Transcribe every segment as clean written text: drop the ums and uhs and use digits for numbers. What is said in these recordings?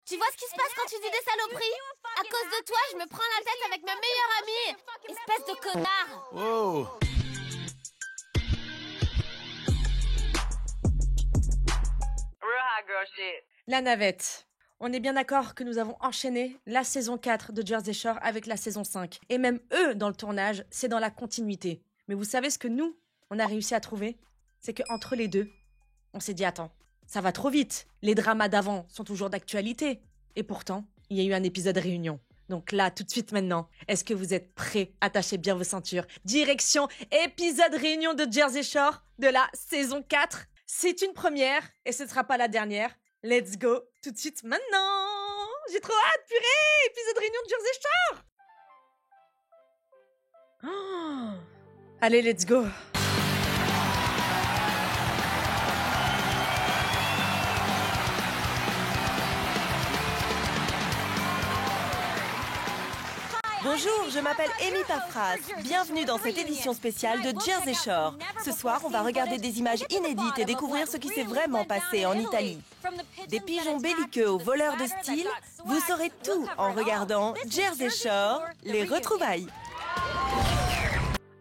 Tu vois ce qui se passe quand tu dis des saloperies? À cause de toi, je me prends la tête avec ma meilleure amie. Espèce de connard. Oh. La navette. On est bien d'accord que nous avons enchaîné la saison 4 de Jersey Shore avec la saison 5. Et même eux, dans le tournage, c'est dans la continuité. Mais vous savez ce que nous, on a réussi à trouver? C'est qu'entre les deux, on s'est dit, attends, ça va trop vite. Les dramas d'avant sont toujours d'actualité. Et pourtant, il y a eu un épisode réunion. Donc là, tout de suite maintenant, est-ce que vous êtes prêts? Attachez bien vos ceintures. Direction épisode réunion de Jersey Shore de la saison 4. C'est une première et ce ne sera pas la dernière. Let's go tout de suite maintenant. J'ai trop hâte, purée. Épisode réunion de Jersey Shore. Oh. Allez, let's go. Bonjour, je m'appelle Amy Parfras. Bienvenue dans cette édition spéciale de Jersey Shore. Ce soir, on va regarder des images inédites et découvrir ce qui s'est vraiment passé en Italie. Des pigeons belliqueux aux voleurs de style, vous saurez tout en regardant Jersey Shore, les retrouvailles.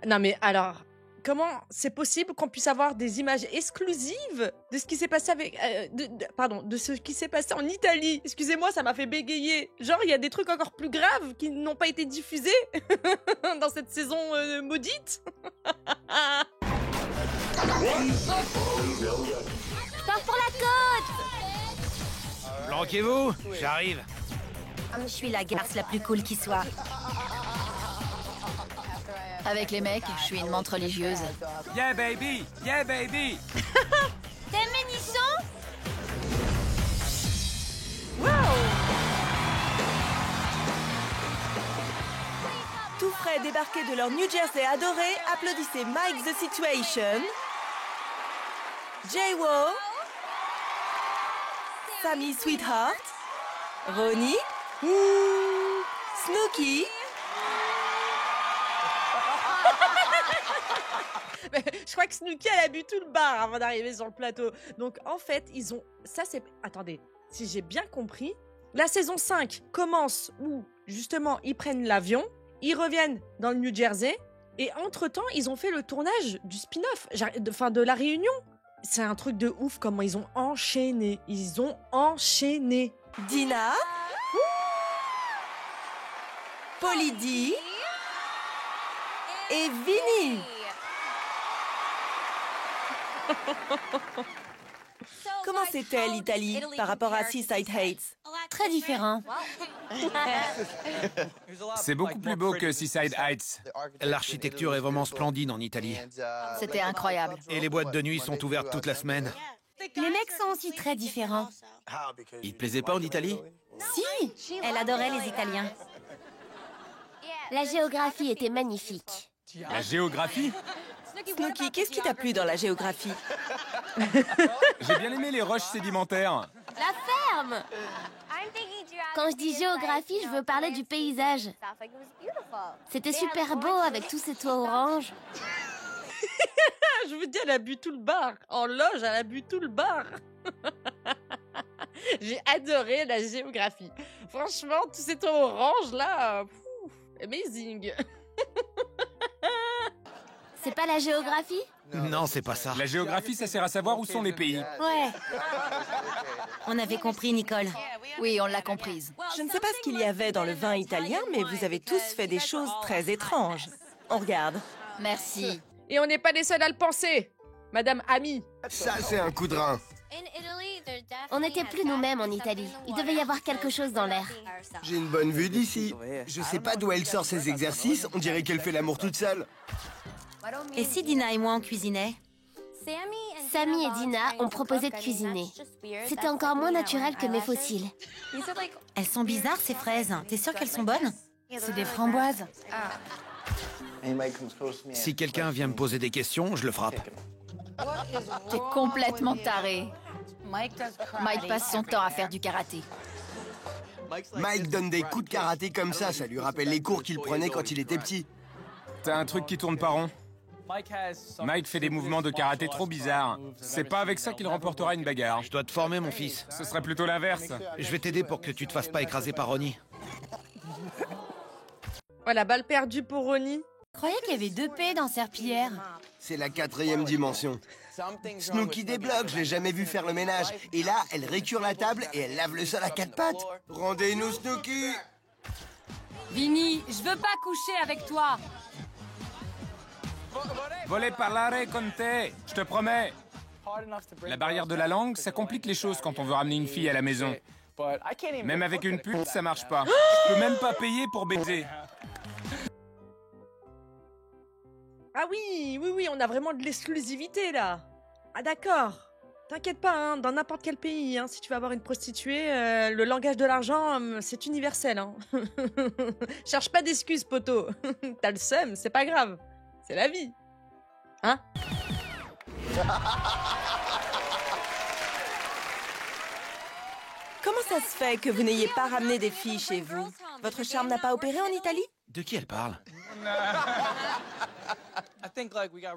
Non mais alors, comment c'est possible qu'on puisse avoir des images exclusives de ce qui s'est passé avec, de ce qui s'est passé en Italie? Excusez-moi, ça m'a fait bégayer. Genre, il y a des trucs encore plus graves qui n'ont pas été diffusés dans cette saison maudite. Je pars pour la côte. Planquez-vous, j'arrive. Je suis la garce la plus cool qui soit. Avec les mecs, je suis une menthe religieuse. Yeah baby, yeah baby. T'aimes mes nichons? Tout frais débarqués de leur New Jersey adoré, applaudissez Mike the Situation, J-Wo, Sammy Sweetheart, Ronnie, Snooki, Je crois que Snooki, elle a bu tout le bar avant d'arriver sur le plateau. Donc, en fait, ils ont... Ça, c'est... Attendez, si j'ai bien compris, la saison 5 commence où, justement, ils prennent l'avion, ils reviennent dans le New Jersey, et entre-temps, ils ont fait le tournage du spin-off, de la réunion. C'est un truc de ouf comment ils ont enchaîné. Ils ont enchaîné. Dina, Pauly D et Vinny. Comment c'était l'Italie par rapport à Seaside Heights? Très différent. C'est beaucoup plus beau que Seaside Heights. L'architecture est vraiment splendide en Italie. C'était incroyable. Et les boîtes de nuit sont ouvertes toute la semaine. Les mecs sont aussi très différents. Il te plaisait pas en Italie? Si, elle adorait les Italiens. La géographie était magnifique. La géographie? Snooki, qu'est-ce qui t'a plu dans la géographie? J'ai bien aimé les roches sédimentaires. La ferme! Quand je dis géographie, je veux parler du paysage. C'était super beau avec tous ces toits oranges. Je vous dis, elle a bu tout le bar. En loge, elle a bu tout le bar. J'ai adoré la géographie. Franchement, tous ces toits oranges, là, amazing. C'est pas la géographie? Non, c'est pas ça. La géographie, ça sert à savoir où sont les pays. Ouais. On avait compris, Nicole. Oui, on l'a comprise. Je ne sais pas ce qu'il y avait dans le vin italien, mais vous avez tous fait des choses très étranges. On regarde. Merci. Et on n'est pas les seuls à le penser. Madame Ami. Ça, c'est un coup de rein. On n'était plus nous-mêmes en Italie. Il devait y avoir quelque chose dans l'air. J'ai une bonne vue d'ici. Je sais pas d'où elle sort ses exercices, on dirait qu'elle fait l'amour toute seule. Et si Dina et moi on cuisinait? Sammy et Dina ont proposé de cuisiner. C'était encore moins naturel que mes fossiles. Elles sont bizarres ces fraises. T'es sûre qu'elles sont bonnes? C'est des framboises. Si quelqu'un vient me poser des questions, je le frappe. T'es complètement taré. Mike passe son temps à faire du karaté. Mike donne des coups de karaté comme ça lui rappelle les cours qu'il prenait quand il était petit. T'as un truc qui tourne pas rond? Mike fait des mouvements de karaté trop bizarres. C'est pas avec ça qu'il remportera une bagarre. Je dois te former, mon fils. Ce serait plutôt l'inverse. Je vais t'aider pour que tu te fasses pas écraser par Ronnie. Voilà, balle perdue pour Ronnie. Je croyais qu'il y avait 2 P dans Serpillière. C'est la 4e dimension. Snooki débloque, je l'ai jamais vu faire le ménage. Et là, elle récure la table et elle lave le sol à 4 pattes. Rendez-nous Snooki! Vinny, je veux pas coucher avec toi. Voler parlare con te, je te promets. La barrière de la langue, ça complique les choses quand on veut ramener une fille à la maison. Même avec une pute, ça marche pas. Je peux même pas payer pour baiser. Ah oui, on a vraiment de l'exclusivité là. Ah d'accord. T'inquiète pas, hein, dans n'importe quel pays, hein, si tu vas avoir une prostituée, le langage de l'argent, c'est universel. Hein. Cherche pas d'excuses, poteau. T'as le seum, c'est pas grave. C'est la vie. Hein? Comment ça se fait que vous n'ayez pas ramené des filles chez vous? Votre charme n'a pas opéré en Italie? De qui elle parle?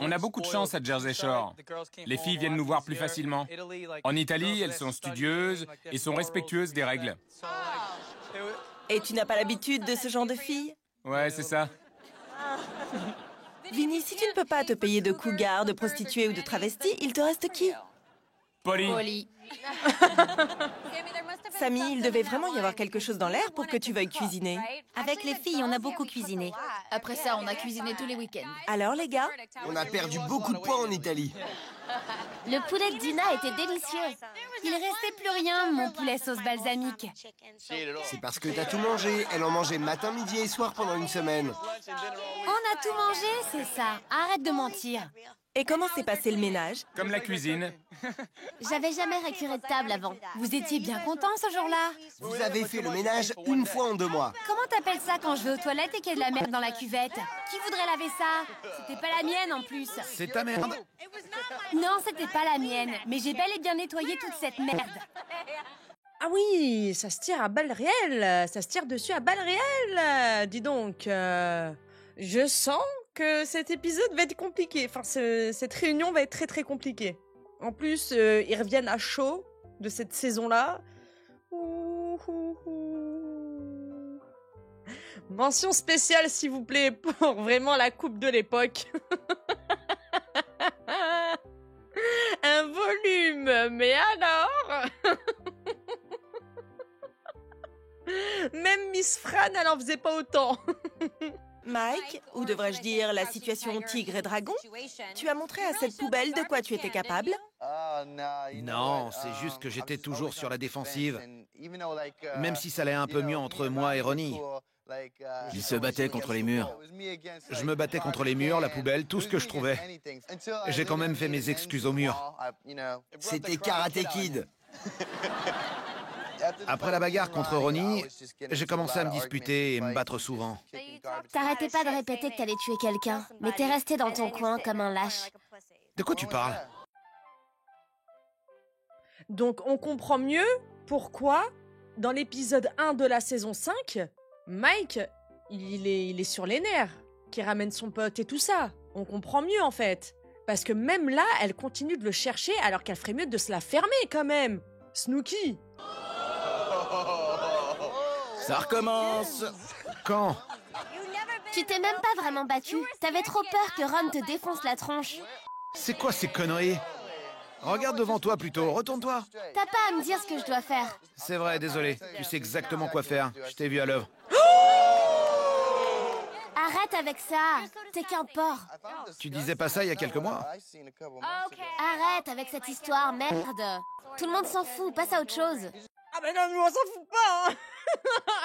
On a beaucoup de chance à Jersey Shore. Les filles viennent nous voir plus facilement. En Italie, elles sont studieuses et sont respectueuses des règles. Et tu n'as pas l'habitude de ce genre de filles? Ouais, c'est ça. Vinny, si tu ne peux pas te payer de cougars, de prostituées ou de travestis, il te reste qui? Polly. Polly. Samy, il devait vraiment y avoir quelque chose dans l'air pour que tu veuilles cuisiner. Avec les filles, on a beaucoup cuisiné. Après ça, on a cuisiné tous les week-ends. Alors les gars? On a perdu beaucoup de poids en Italie. Le poulet de Dina était délicieux. Il restait plus rien, mon poulet sauce balsamique. C'est parce que t'as tout mangé. Elle en mangeait matin, midi et soir pendant une semaine. On a tout mangé, c'est ça. Arrête de mentir. Et comment s'est passé le ménage? Comme la cuisine. J'avais jamais récuré de table avant. Vous étiez bien content ce jour-là? Vous avez fait le ménage une fois en 2 mois. Comment t'appelles ça quand je vais aux toilettes et qu'il y a de la merde dans la cuvette? Qui voudrait laver ça? C'était pas la mienne en plus. C'est ta merde. Non, c'était pas la mienne, mais j'ai bel et bien nettoyé toute cette merde. Ah oui, ça se tire à balles réelles. Ça se tire dessus à balles réelles. Dis donc, je sens que cet épisode va être compliqué. Enfin, cette réunion va être très très compliquée. En plus, ils reviennent à chaud de cette saison-là. Mention spéciale, s'il vous plaît, pour vraiment la coupe de l'époque. Un volume, mais alors Même Miss Fran, elle en faisait pas autant. Mike, ou devrais-je dire la situation tigre et dragon, tu as montré à cette poubelle de quoi tu étais capable? Non, c'est juste que j'étais toujours sur la défensive. Même si ça allait un peu mieux entre moi et Ronnie. Il se battait contre les murs. Je me battais contre les murs, la poubelle, tout ce que je trouvais. J'ai quand même fait mes excuses au mur. C'était Karate Kid. Après la bagarre contre Ronnie, j'ai commencé à me disputer et me battre souvent. T'arrêtais pas de répéter que t'allais tuer quelqu'un, mais t'es resté dans ton coin comme un lâche. De quoi tu parles? Donc on comprend mieux pourquoi, dans l'épisode 1 de la saison 5, Mike, il est sur les nerfs, qui ramène son pote et tout ça. On comprend mieux en fait. Parce que même là, elle continue de le chercher alors qu'elle ferait mieux de se la fermer quand même. Snooki. Ça recommence. Quand? Tu t'es même pas vraiment battu. T'avais trop peur que Ron te défonce la tronche. C'est quoi ces conneries? Regarde devant toi plutôt, retourne-toi. T'as pas à me dire ce que je dois faire. C'est vrai, désolé. Tu sais exactement quoi faire. Je t'ai vu à l'œuvre. Arrête avec ça. T'es qu'un porc. Tu disais pas ça il y a quelques mois? Arrête avec cette histoire, merde. Tout le monde s'en fout, passe à autre chose. Ah ben non, nous on s'en fout pas, hein.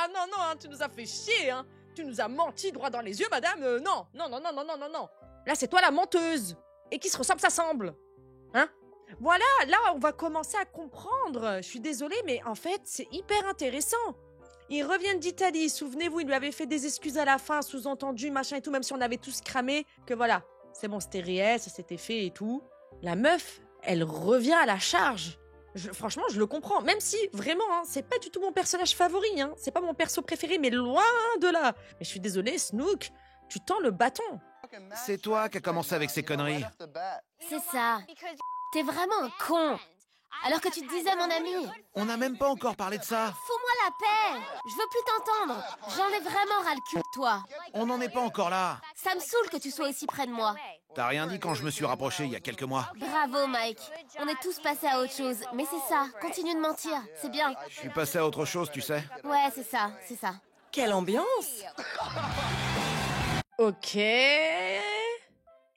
Ah non, non, hein, tu nous as fait chier, hein. Tu nous as menti droit dans les yeux, madame. Non, non, non, non, non, non, non, non. Là, c'est toi la menteuse. Et qui se ressemble, ça semble. Hein? Voilà, là, on va commencer à comprendre. Je suis désolée, mais en fait, c'est hyper intéressant. Ils reviennent d'Italie, souvenez-vous, il lui avait fait des excuses à la fin, sous-entendu, machin et tout, même si on avait tous cramé, que voilà, c'est bon, c'était réel, ça s'était fait et tout. La meuf, elle revient à la charge. Franchement, je le comprends, même si, vraiment, hein, c'est pas du tout mon personnage favori, hein, c'est pas mon perso préféré, mais loin de là. Mais je suis désolée, Snook, Tu tends le bâton. C'est toi qui as commencé avec ces conneries. C'est ça. T'es vraiment un con. Alors que tu te disais mon ami. On n'a même pas encore parlé de ça. Fous-moi la paix. Je veux plus t'entendre. J'en ai vraiment ras le cul de toi. On n'en est pas encore là. Ça me saoule que tu sois aussi près de moi. T'as rien dit quand je me suis rapproché il y a quelques mois. Bravo, Mike. On est tous passés à autre chose. Mais c'est ça. Continue de mentir. C'est bien. Je suis passé à autre chose, tu sais. Ouais, c'est ça. C'est ça. Quelle ambiance! Ok.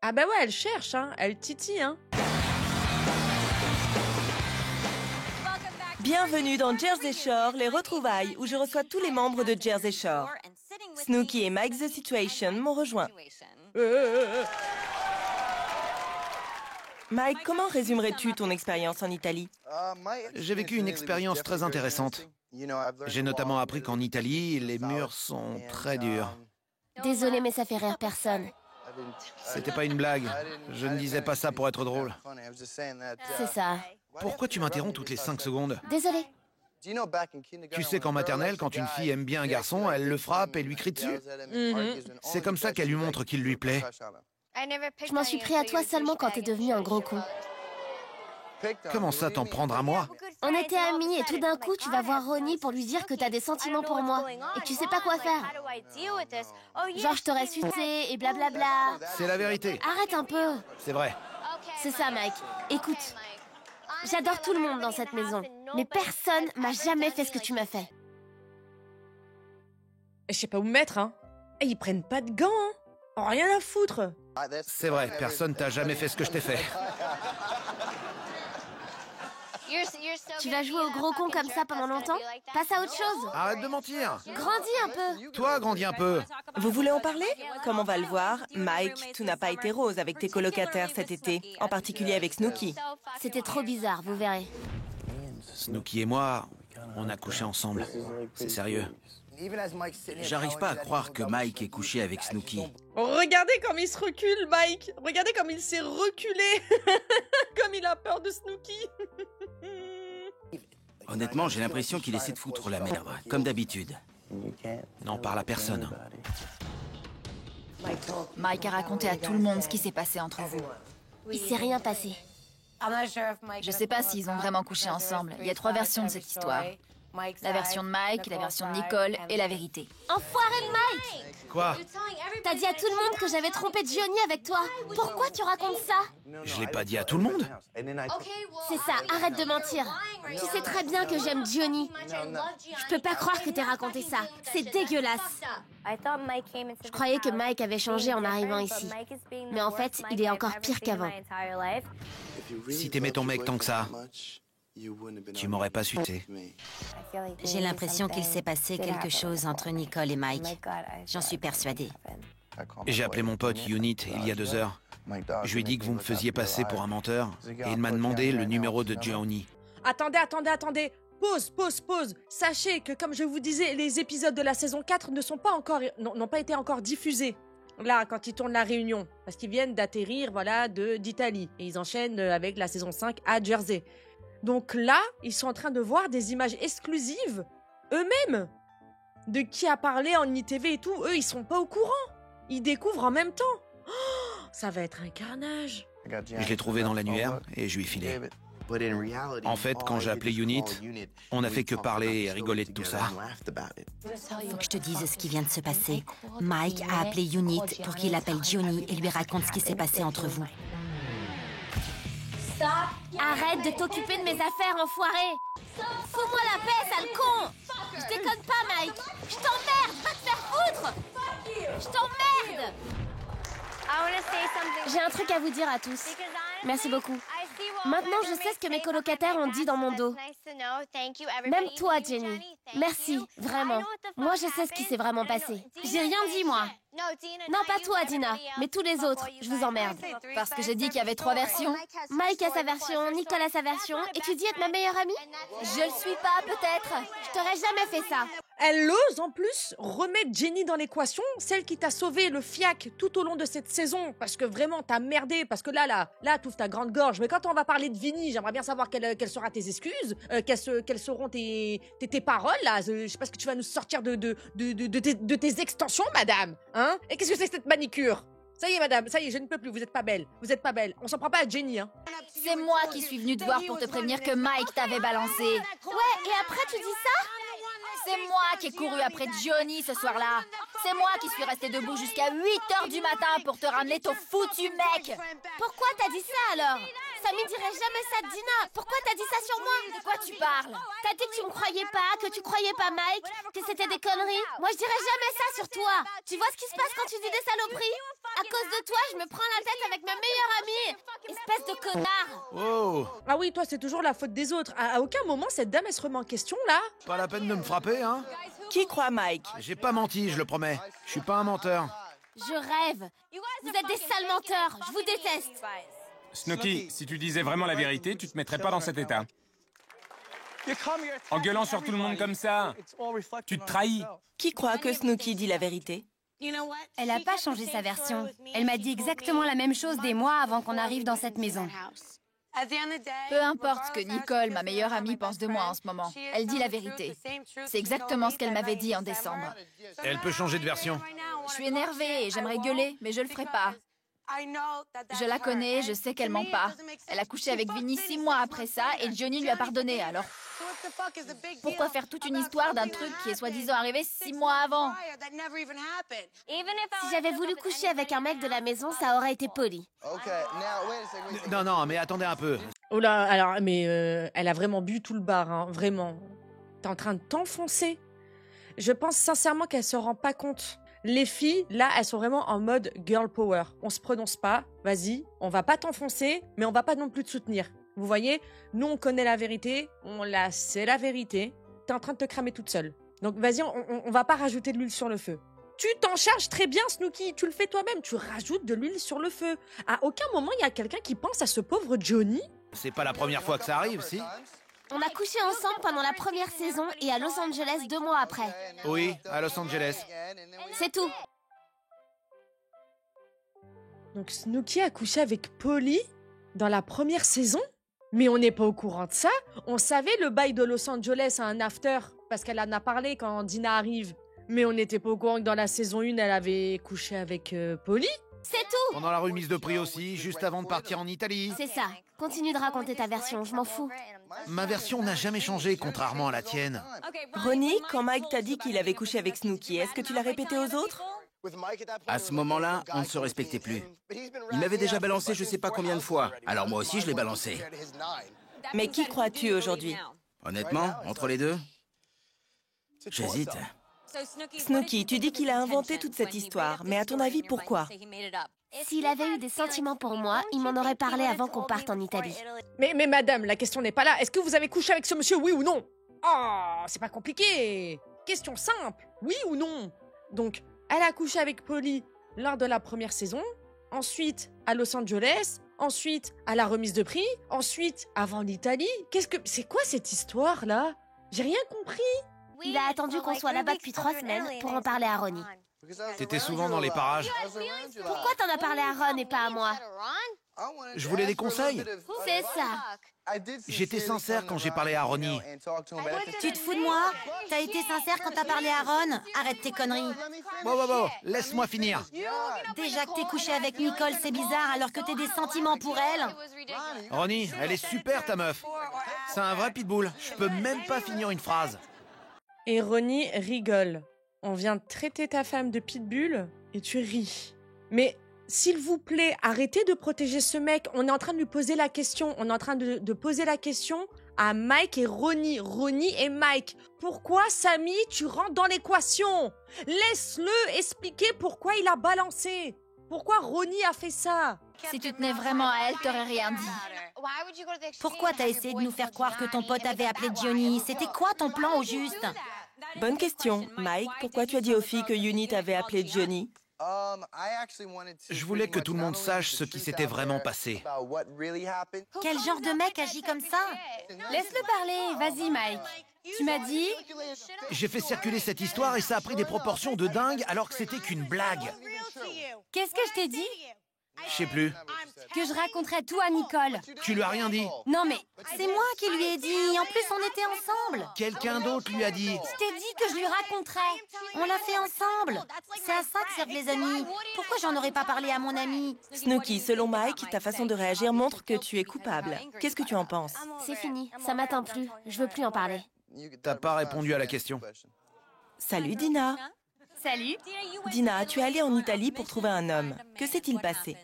Ah bah ouais, elle cherche, hein. Elle titille, hein. Bienvenue dans Jersey Shore, les retrouvailles, où je reçois tous les membres de Jersey Shore. Snooki et Mike The Situation m'ont rejoint. Mike, comment résumerais-tu ton expérience en Italie? J'ai vécu une expérience très intéressante. J'ai notamment appris qu'en Italie, les murs sont très durs. Désolée, mais ça fait rire personne. C'était pas une blague. Je ne disais pas ça pour être drôle. C'est ça. Pourquoi tu m'interromps toutes les 5 secondes? Désolée. Tu sais qu'en maternelle, quand une fille aime bien un garçon, elle le frappe et lui crie dessus. C'est comme ça qu'elle lui montre qu'il lui plaît. Je m'en suis pris à toi seulement quand t'es devenu un gros con. Comment ça t'en prendre à moi? On était amis et tout d'un coup, tu vas voir Ronnie pour lui dire que t'as des sentiments pour moi et que tu sais pas quoi faire. Genre, je t'aurais sucé et blablabla. C'est la vérité. Arrête un peu. C'est vrai. C'est ça, Mike. Écoute, j'adore tout le monde dans cette maison, mais personne m'a jamais fait ce que tu m'as fait. Je sais pas où me mettre, hein. Et ils prennent pas de gants, hein. Oh, rien à foutre. C'est vrai, personne t'a jamais fait ce que je t'ai fait. Tu vas jouer au gros con comme ça pendant longtemps? Passe à autre chose. Arrête de mentir. Grandis un peu. Toi, grandis un peu. Vous voulez en parler? Comme on va le voir, Mike, tout n'a pas été rose avec tes colocataires cet été, en particulier avec Snooki. C'était trop bizarre, vous verrez. Snooki et moi, on a couché ensemble. C'est sérieux. J'arrive pas à croire que Mike ait couché avec Snooki. Regardez comme il se recule, Mike. Regardez comme il s'est reculé. Comme il a peur de Snooki. Honnêtement, j'ai l'impression qu'il essaie de foutre la merde, comme d'habitude. N'en parle à personne. Mike a raconté à tout le monde ce qui s'est passé entre vous. Il s'est rien passé. Je sais pas s'ils ont vraiment couché ensemble. Il y a 3 versions de cette histoire. La version de Mike, la version de Nicole et la vérité. Enfoiré de Mike! Quoi? T'as dit à tout le monde que j'avais trompé Johnny avec toi. Pourquoi tu racontes ça? Je l'ai pas dit à tout le monde. C'est ça, arrête de mentir. Tu sais très bien que j'aime Johnny. Je peux pas croire que t'aies raconté ça. C'est dégueulasse. Je croyais que Mike avait changé en arrivant ici. Mais en fait, il est encore pire qu'avant. Si t'aimais ton mec tant que ça, tu m'aurais pas sucé. J'ai l'impression qu'il s'est passé quelque chose entre Nicole et Mike. J'en suis persuadée. J'ai appelé mon pote Unit il y a 2 heures. Je lui ai dit que vous me faisiez passer pour un menteur et il m'a demandé le numéro de Johnny. Attendez. Pause. Sachez que, comme je vous disais, les épisodes de la saison 4 n'ont pas été encore diffusés. Là, quand ils tournent la réunion. Parce qu'ils viennent d'atterrir, voilà, d'Italie. Et ils enchaînent avec la saison 5 à Jersey. Donc là, ils sont en train de voir des images exclusives, eux-mêmes, de qui a parlé en ITV et tout. Eux, ils sont pas au courant. Ils découvrent en même temps. Oh, ça va être un carnage. Je l'ai trouvé dans l'annuaire et je lui ai filé. En fait, quand j'ai appelé Unit, on n'a fait que parler et rigoler de tout ça. Faut que je te dise ce qui vient de se passer. Mike a appelé Unit pour qu'il appelle Johnny et lui raconte ce qui s'est passé entre vous. Arrête de t'occuper de mes affaires, enfoiré! Fous-moi la paix, sale con! Je déconne pas, Mike! Je t'emmerde! Va te faire foutre! Je t'emmerde! J'ai un truc à vous dire à tous. Merci beaucoup. Maintenant, je sais ce que mes colocataires ont dit dans mon dos. Même toi, Jenny. Merci, vraiment. Moi, je sais ce qui s'est vraiment passé. J'ai rien dit, moi. Non, pas toi, Dina, mais tous les autres. Je vous emmerde. Parce que j'ai dit qu'il y avait 3 versions. Mike a sa version, Nicole a sa version, et tu dis être ma meilleure amie? Je le suis pas, peut-être. Je t'aurais jamais fait ça. Elle ose en plus remettre Jenny dans l'équation, celle qui t'a sauvé le fiac tout au long de cette saison, parce que vraiment t'as merdé, parce que là, t'ouvres ta grande gorge. Mais quand on va parler de Vinny, j'aimerais bien savoir quelles seront tes excuses, quelles seront tes paroles, là. Je sais pas ce que tu vas nous sortir de tes extensions, madame. Hein? Et qu'est-ce que c'est que cette manicure? Ça y est, madame, ça y est, je ne peux plus, vous êtes pas belle. Vous êtes pas belle. On s'en prend pas à Jenny, hein. C'est moi qui suis venue te voir pour te prévenir que Mike t'avait balancé. Ouais, et après tu dis ça? C'est moi qui ai couru après Johnny ce soir-là. C'est moi qui suis restée debout jusqu'à 8h du matin pour te ramener ton foutu mec. Pourquoi t'as dit ça alors? Samy dirait jamais ça de Dina. Pourquoi t'as dit ça sur moi? De quoi tu parles? T'as dit que tu me croyais pas, que tu croyais pas Mike, que c'était des conneries. Moi je dirais jamais ça sur toi. Tu vois ce qui se passe quand tu dis des saloperies? À cause de toi, je me prends la tête avec ma meilleure amie. Espèce de connard. Oh! Ah oui, toi, c'est toujours la faute des autres. À aucun moment, cette dame, elle se remet en question, là. Pas la peine de me frapper, hein? Qui croit Mike? J'ai pas menti, je le promets. Je suis pas un menteur. Je rêve. Vous êtes des sales menteurs. Je vous déteste. Snooki, si tu disais vraiment la vérité, tu te mettrais pas dans cet état. En gueulant sur tout le monde comme ça, tu te trahis. Qui croit que Snooki dit la vérité? Elle n'a pas changé sa version. Elle m'a dit exactement la même chose des mois avant qu'on arrive dans cette maison. Peu importe ce que Nicole, ma meilleure amie, pense de moi en ce moment. Elle dit la vérité. C'est exactement ce qu'elle m'avait dit en décembre. Elle peut changer de version. Je suis énervée et j'aimerais gueuler, mais je le ferai pas. Je la connais, je sais qu'elle ment pas. Elle a couché avec Vinny 6 mois après ça et Johnny lui a pardonné, alors pourquoi faire toute une histoire d'un truc qui est soi-disant arrivé 6 mois avant? Si j'avais voulu coucher avec un mec de la maison, ça aurait été poli. Non, mais attendez un peu. Oh là, alors, mais elle a vraiment bu tout le bar, hein, vraiment. T'es en train de t'enfoncer. Je pense sincèrement qu'elle se rend pas compte. Les filles, là, elles sont vraiment en mode girl power. On se prononce pas, vas-y, on va pas t'enfoncer, mais on va pas non plus te soutenir. Vous voyez, nous on connaît la vérité, on la sait la vérité. T'es en train de te cramer toute seule. Donc vas-y, on va pas rajouter de l'huile sur le feu. Tu t'en charges très bien, Snooki, tu le fais toi-même, tu rajoutes de l'huile sur le feu. À aucun moment il y a quelqu'un qui pense à ce pauvre Johnny. C'est pas la première fois que ça arrive, si? On a couché ensemble pendant la première saison et à Los Angeles 2 mois après. Oui, à Los Angeles. C'est tout. Donc Snooki a couché avec Polly dans la première saison? Mais on n'est pas au courant de ça. On savait le bail de Los Angeles à un after, parce qu'elle en a parlé quand Dina arrive. Mais on n'était pas au courant que dans la saison 1, elle avait couché avec Polly. C'est tout. Pendant la remise de prix aussi, juste avant de partir en Italie. C'est ça. Continue de raconter ta version, je m'en fous. Ma version n'a jamais changé, contrairement à la tienne. Ronnie, quand Mike t'a dit qu'il avait couché avec Snooki, est-ce que tu l'as répété aux autres? À ce moment-là, on ne se respectait plus. Il m'avait déjà balancé je sais pas combien de fois, alors moi aussi je l'ai balancé. Mais qui crois-tu aujourd'hui? Honnêtement, entre les deux, j'hésite. Snooki, tu dis qu'il a inventé toute cette histoire, mais à ton avis, pourquoi? S'il avait eu des sentiments pour moi, il m'en aurait parlé avant qu'on parte en Italie. Mais madame, la question n'est pas là. Est-ce que vous avez couché avec ce monsieur, oui ou non? Oh, c'est pas compliqué. Question simple, oui ou non? Donc, elle a couché avec Polly lors de la première saison, ensuite à Los Angeles, ensuite à la remise de prix, ensuite avant l'Italie. C'est quoi cette histoire-là? J'ai rien compris. Il a attendu qu'on soit là-bas depuis 3 semaines pour en parler à Ronnie. T'étais souvent dans les parages. Pourquoi t'en as parlé à Ron et pas à moi? Je voulais des conseils. C'est ça. J'étais sincère quand j'ai parlé à Ronnie. Tu te fous de moi? T'as été sincère quand t'as parlé à Ron? Arrête tes conneries. Bon, laisse-moi finir. Déjà que t'es couché avec Nicole, c'est bizarre alors que t'aies des sentiments pour elle. Ronnie, elle est super ta meuf. C'est un vrai pitbull. Je peux même pas finir une phrase. Et Ronnie rigole. On vient de traiter ta femme de pitbull et tu ris. Mais s'il vous plaît, arrêtez de protéger ce mec. On est en train de lui poser la question. On est en train de poser la question à Mike et Ronnie. Ronnie et Mike. Pourquoi, Samy, tu rentres dans l'équation? Laisse-le expliquer pourquoi il a balancé. Pourquoi Ronnie a fait ça? Si tu tenais vraiment à elle, t'aurais rien dit. Pourquoi t'as essayé de nous faire croire que ton pote avait appelé Johnny? C'était quoi ton plan au juste? Bonne question. Mike, pourquoi tu as dit aux filles que Unit avait appelé Johnny? Je voulais que tout le monde sache ce qui s'était vraiment passé. Quel genre de mec agit comme ça? Laisse-le parler, vas-y Mike. Tu m'as dit? J'ai fait circuler cette histoire et ça a pris des proportions de dingue alors que c'était qu'une blague. Qu'est-ce que je t'ai dit? Je sais plus. Que je raconterais tout à Nicole. Tu lui as rien dit? Non mais, c'est moi qui lui ai dit. En plus, on était ensemble. Quelqu'un d'autre lui a dit. Je t'ai dit que je lui raconterais. On l'a fait ensemble. C'est à ça que servent les amis. Pourquoi j'en aurais pas parlé à mon ami? Snooki, selon Mike, ta façon de réagir montre que tu es coupable. Qu'est-ce que tu en penses? C'est fini, ça m'atteint plus. Je veux plus en parler. T'as pas répondu à la question. Salut Dina. Salut. Dina, tu es allée en Italie pour trouver un homme. Que s'est-il passé?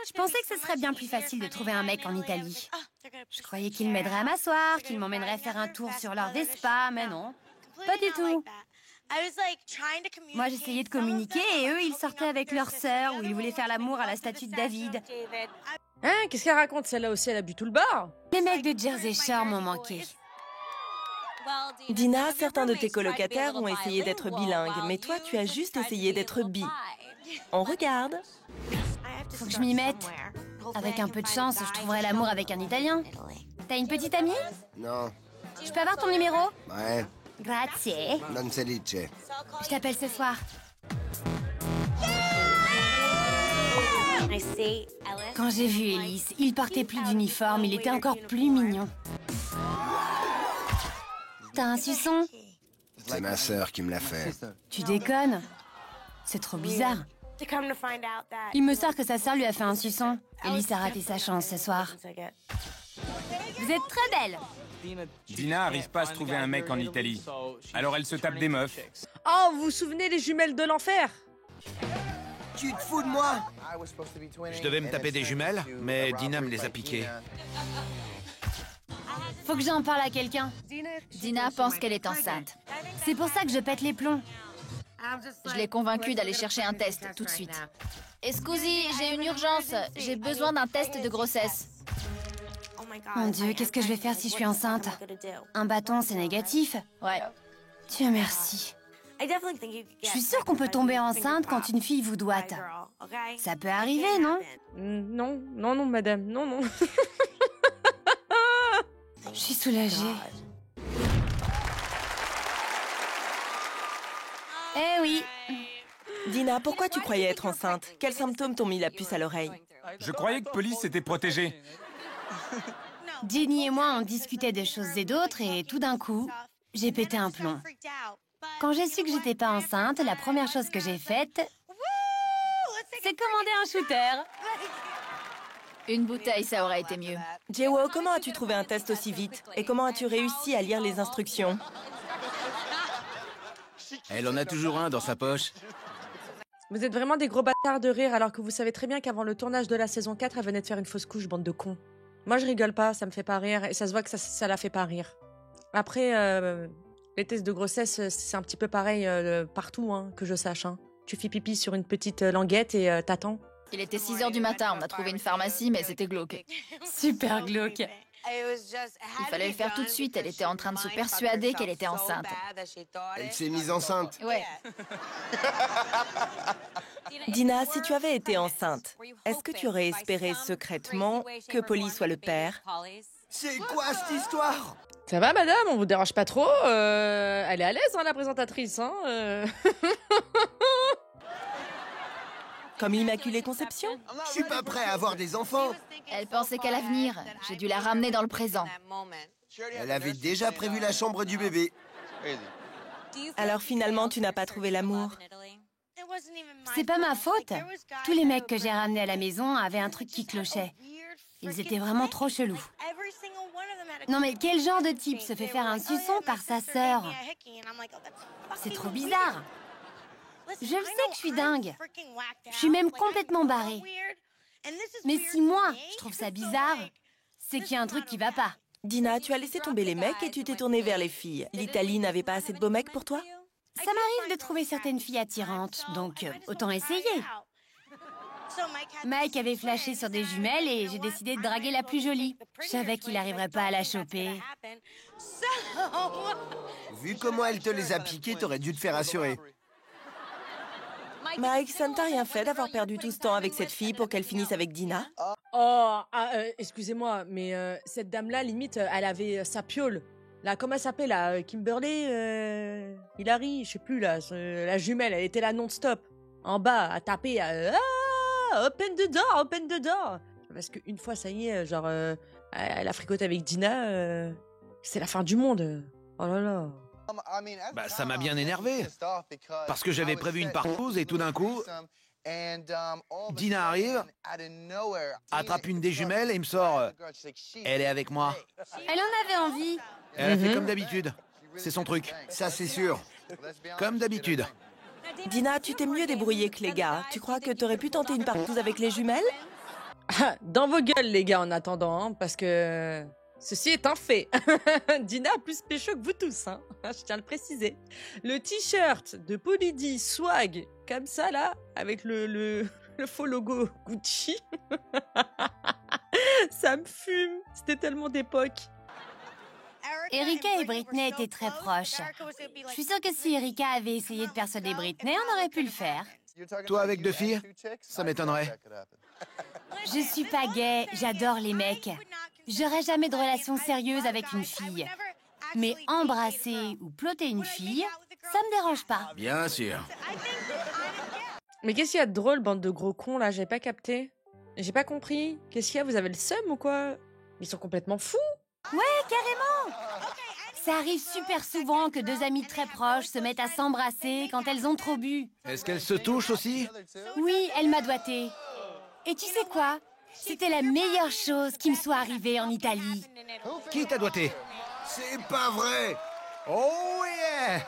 Je pensais que ce serait bien plus facile de trouver un mec en Italie. Je croyais qu'il m'aiderait à m'asseoir, qu'il m'emmènerait faire un tour sur leur Vespa, mais non. Pas du tout. Moi, j'essayais de communiquer et eux, ils sortaient avec leur sœur ou ils voulaient faire l'amour à la statue de David. Hein, qu'est-ce qu'elle raconte? Celle-là aussi, elle a bu tout le bar. Les mecs de Jersey Shore m'ont manqué. Dina, certains de tes colocataires ont essayé d'être bilingues, mais toi, tu as juste essayé d'être bi. On regarde. Faut que je m'y mette. Avec un peu de chance, je trouverai l'amour avec un Italien. T'as une petite amie? Non. Je peux avoir ton numéro? Ouais. Grazie. Non se dice. Je t'appelle ce soir. Quand j'ai vu Ellis, il portait plus d'uniforme, il était encore plus mignon. T'as un suçon? C'est ma sœur qui me l'a fait. Tu déconnes? C'est trop bizarre. Il me sort que sa sœur lui a fait un suçon. Ellis a raté sa chance ce soir. Vous êtes très belle. Dina arrive pas à se trouver un mec en Italie. Alors elle se tape des meufs. Oh, vous vous souvenez des jumelles de l'enfer? Tu te fous de moi? Je devais me taper des jumelles, mais Dina me les a piquées. Faut que j'en parle à quelqu'un. Dina pense qu'elle est enceinte. C'est pour ça que je pète les plombs. Je l'ai convaincue d'aller chercher un test tout de suite. Excusez, j'ai une urgence. J'ai besoin d'un test de grossesse. Mon Dieu, qu'est-ce que je vais faire si je suis enceinte? Un bâton, c'est négatif? Ouais. Dieu merci. Je suis sûre qu'on peut tomber enceinte quand une fille vous doite. Ça peut arriver, non? Non, non, non, madame, non, non. Je suis soulagée. Eh oui. Dina, pourquoi tu croyais être enceinte? Quels symptômes t'ont mis la puce à l'oreille? Je croyais que Police était protégée. Jenny et moi, on discutait de choses et d'autres et tout d'un coup, j'ai pété un plomb. Quand j'ai su que j'étais pas enceinte, la première chose que j'ai faite, c'est commander un shooter. Une bouteille, ça aurait été mieux. Jewo, comment as-tu trouvé un test aussi vite? Et comment as-tu réussi à lire les instructions? Elle en a toujours un dans sa poche. Vous êtes vraiment des gros bâtards de rire alors que vous savez très bien qu'avant le tournage de la saison 4, elle venait de faire une fausse couche, bande de cons. Moi, je rigole pas, ça me fait pas rire et ça se voit que ça la fait pas rire. Après, les tests de grossesse, c'est un petit peu pareil partout, hein, que je sache. Hein. Tu fais pipi sur une petite languette et t'attends. Il était 6h du matin, on a trouvé une pharmacie, mais c'était glauque. Super glauque. Il fallait le faire tout de suite, elle était en train de se persuader qu'elle était enceinte. Elle s'est mise enceinte. Ouais. Dina, si tu avais été enceinte, est-ce que tu aurais espéré secrètement que Polly soit le père? C'est quoi cette histoire? Ça va, madame? On vous dérange pas trop? Elle est à l'aise, hein, la présentatrice, hein Comme l'Immaculée Conception? Je suis pas prêt à avoir des enfants. Elle pensait qu'à l'avenir. J'ai dû la ramener dans le présent. Elle avait déjà prévu la chambre du bébé. Alors finalement, tu n'as pas trouvé l'amour? C'est pas ma faute. Tous les mecs que j'ai ramenés à la maison avaient un truc qui clochait. Ils étaient vraiment trop chelous. Non mais quel genre de type se fait faire un suçon par sa sœur? C'est trop bizarre. Je le sais que je suis dingue. Je suis même complètement barrée. Mais si moi, je trouve ça bizarre, c'est qu'il y a un truc qui va pas. Dina, tu as laissé tomber les mecs et tu t'es tournée vers les filles. L'Italie n'avait pas assez de beaux mecs pour toi? Ça m'arrive de trouver certaines filles attirantes, donc autant essayer. Mike avait flashé sur des jumelles et j'ai décidé de draguer la plus jolie. Je savais qu'il n'arriverait pas à la choper. Vu comment elle te les a piqués, t'aurais dû te faire assurer. Mike, ça ne t'a rien fait d'avoir perdu tout ce temps avec cette fille pour qu'elle finisse avec Dina? Oh, excusez-moi, mais cette dame-là, limite, elle avait sa piole. Là, comment elle s'appelle, là, Kimberly, Hilary, je sais plus, là, la jumelle, elle était là non-stop, en bas, à taper, open the door. Parce qu'une fois, ça y est, genre, elle a fricoté avec Dina, c'est la fin du monde. Oh là là. Bah, ça m'a bien énervé. Parce que j'avais prévu une partouze et tout d'un coup, Dina arrive, attrape une des jumelles et me sort « Elle est avec moi ». Elle en avait envie. Elle a fait comme d'habitude. C'est son truc. Ça, c'est sûr. Comme d'habitude. Dina, tu t'es mieux débrouillée que les gars. Tu crois que t'aurais pu tenter une partouze avec les jumelles? Dans vos gueules, les gars, en attendant, hein, parce que ceci est un fait. Dina a plus pécho que vous tous, hein. Je tiens à le préciser. Le t-shirt de Polydie Swag, comme ça, là, avec le faux logo Gucci. Ça me fume. C'était tellement d'époque. Erika et Britney étaient très proches. Je suis sûre que si Erika avait essayé de persuader Britney, on aurait pu le faire. Toi avec 2 filles, ça m'étonnerait. Je suis pas gay, j'adore les mecs. J'aurais jamais de relation sérieuse avec une fille. Mais embrasser ou ploter une fille, ça me dérange pas. Bien sûr. Mais qu'est-ce qu'il y a de drôle, bande de gros cons, là? J'ai pas capté. J'ai pas compris. Qu'est-ce qu'il y a? Vous avez le seum ou quoi? Ils sont complètement fous. Ouais, carrément. Ça arrive super souvent que 2 amies très proches se mettent à s'embrasser quand elles ont trop bu. Est-ce qu'elles se touchent aussi? Oui, elle m'a doigté. Et tu sais quoi? C'était la meilleure chose qui me soit arrivée en Italie. Qui t'a doigté? C'est pas vrai. Oh yeah!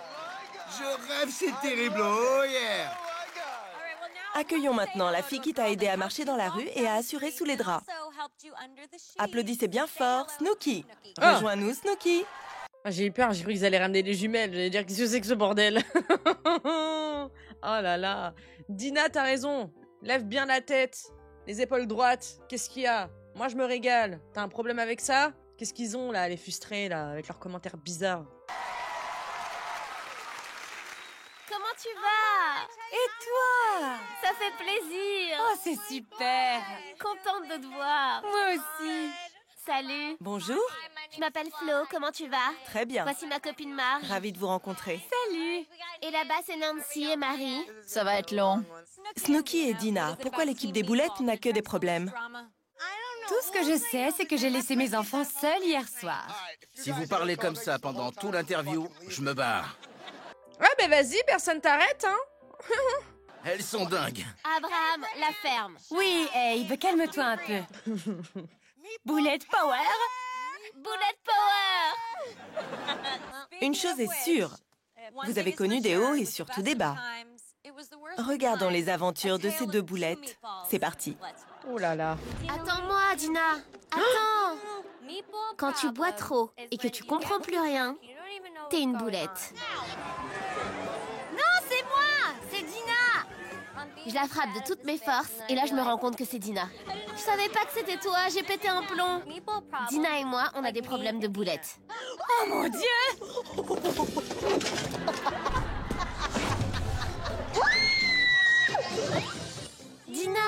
Je rêve, c'est terrible. Oh yeah. Accueillons maintenant la fille qui t'a aidé à marcher dans la rue et à assurer sous les draps. Applaudissez bien fort, Snooki. Rejoins-nous, Snooki. J'ai eu peur, j'ai cru qu'ils allaient ramener les jumelles. J'allais dire, qu'est-ce que c'est que ce bordel? Oh là là. Dina, t'as raison. Lève bien la tête. Les épaules droites. Qu'est-ce qu'il y a? Moi, je me régale. T'as un problème avec ça? Qu'est-ce qu'ils ont, là, les frustrés, là, avec leurs commentaires bizarres? Comment tu vas? Et toi? Ça fait plaisir. Oh, c'est super. Contente de te voir. Moi aussi. Salut. Bonjour. Je m'appelle Flo, comment tu vas? Très bien. Voici ma copine Marge. Ravie de vous rencontrer. Salut. Et là-bas, c'est Nancy et Marie. Ça va être long. Snooki et Dina, pourquoi l'équipe des boulettes n'a que des problèmes? Tout ce que je sais, c'est que j'ai laissé mes enfants seuls hier soir. Si vous parlez comme ça pendant tout l'interview, je me barre. Ouais, ben vas-y, personne t'arrête, hein. Elles sont dingues. Abraham, la ferme. Oui, Abe, calme-toi un peu. Boulette Power. Bullet Power. Une chose est sûre, vous avez connu des hauts et surtout des bas. Regardons les aventures de ces 2 boulettes. C'est parti. Oh là là. Attends-moi, Dina. Attends. Quand tu bois trop et que tu comprends plus rien, t'es une boulette. Non, c'est moi. C'est Dina. Je la frappe de toutes mes forces et là je me rends compte que c'est Dina. Je savais pas que c'était toi, j'ai pété un plomb. Dina et moi, on a des problèmes de boulettes. Oh mon Dieu! Dina!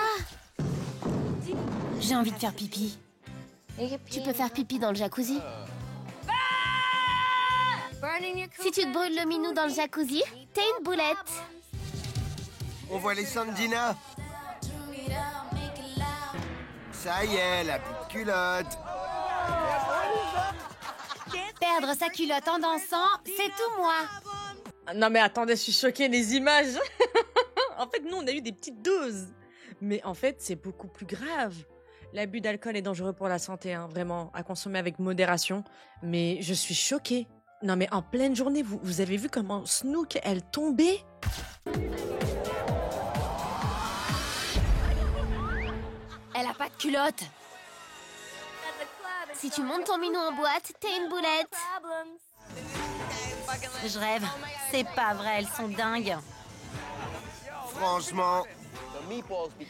J'ai envie de faire pipi. Tu peux faire pipi dans le jacuzzi? Si tu te brûles le minou dans le jacuzzi, t'es une boulette. On voit les seins de Dina. Ça y est, la petite culotte. Perdre sa culotte en dansant, c'est tout moi. Non mais attendez, je suis choquée, les images. En fait, nous, on a eu des petites doses. Mais en fait, c'est beaucoup plus grave. L'abus d'alcool est dangereux pour la santé, hein, vraiment, à consommer avec modération. Mais je suis choquée. Non mais en pleine journée, vous avez vu comment Snook, elle tombait? Elle a pas de culotte. Si tu montes ton minou en boîte, t'es une boulette. Je rêve. C'est pas vrai, elles sont dingues. Franchement,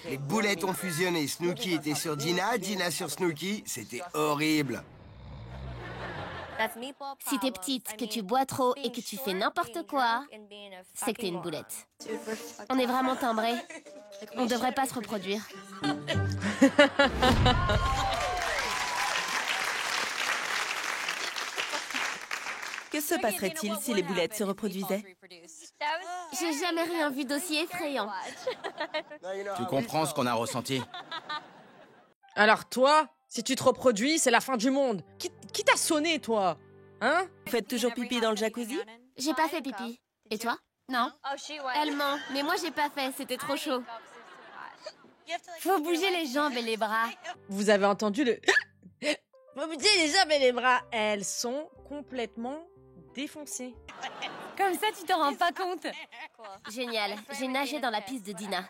les boulettes ont fusionné. Snooki était sur Dina, Dina sur Snooki. C'était horrible. Si t'es petite, que tu bois trop et que tu fais n'importe quoi, c'est que t'es une boulette. On est vraiment timbrés. On devrait pas se reproduire. se passerait-il si les boulettes se reproduisaient? J'ai jamais rien vu d'aussi effrayant. Tu comprends ce qu'on a ressenti? Alors toi, si tu te reproduis, c'est la fin du monde. Qui t'a sonné, toi? Hein? Vous faites toujours pipi dans le jacuzzi? J'ai pas fait pipi. Et toi? Non. Elle ment, mais moi j'ai pas fait, c'était trop chaud. Faut bouger les jambes et les bras. Vous avez entendu le... Faut bouger les jambes et les bras. Elles sont complètement défoncées. Comme ça, tu te rends pas compte. Génial, j'ai nagé dans la piste de Dina.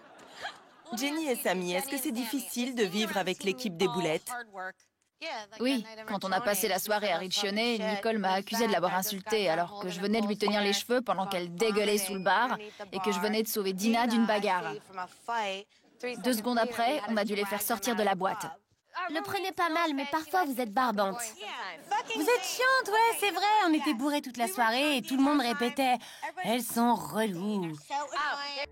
Jenny et Sammy, est-ce que c'est difficile de vivre avec l'équipe des boulettes? Oui, quand on a passé la soirée à Riccione, Nicole m'a accusée de l'avoir insultée alors que je venais de lui tenir les cheveux pendant qu'elle dégueulait sous le bar et que je venais de sauver Dina d'une bagarre. 2 secondes après, on a dû les faire sortir de la boîte. Le prenez pas mal, mais parfois vous êtes barbante. Vous êtes chiante, ouais, c'est vrai. On était bourrés toute la soirée et tout le monde répétait « Elles sont reloues ».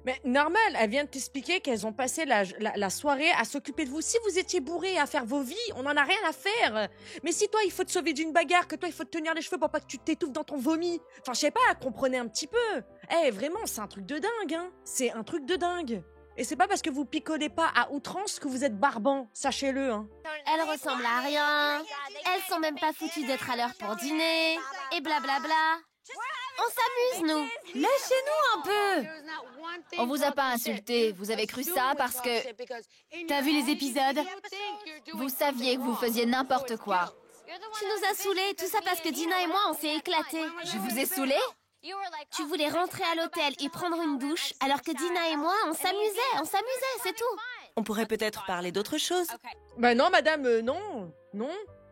Mais normal, elle vient de t'expliquer qu'elles ont passé la soirée à s'occuper de vous. Si vous étiez bourrés à faire vos vies, on en a rien à faire. Mais si toi, il faut te sauver d'une bagarre, que toi, il faut te tenir les cheveux pour pas que tu t'étouffes dans ton vomi. Enfin, je sais pas, comprenez un petit peu. Eh, vraiment, c'est un truc de dingue, hein. C'est un truc de dingue. Et c'est pas parce que vous picolez pas à outrance que vous êtes barbant, sachez-le, hein. Elles ressemblent à rien. Elles sont même pas foutues d'être à l'heure pour dîner. Et blablabla. On s'amuse, nous. Lâchez-nous un peu. On vous a pas insulté, vous avez cru ça parce que... T'as vu les épisodes? Vous saviez que vous faisiez n'importe quoi. Tu nous as saoulés, tout ça parce que Dina et moi, on s'est éclatés. Je vous ai saoulé? Tu voulais rentrer à l'hôtel et prendre une douche, alors que Dina et moi, on s'amusait, c'est tout. On pourrait peut-être parler d'autre chose. Bah non, madame, non.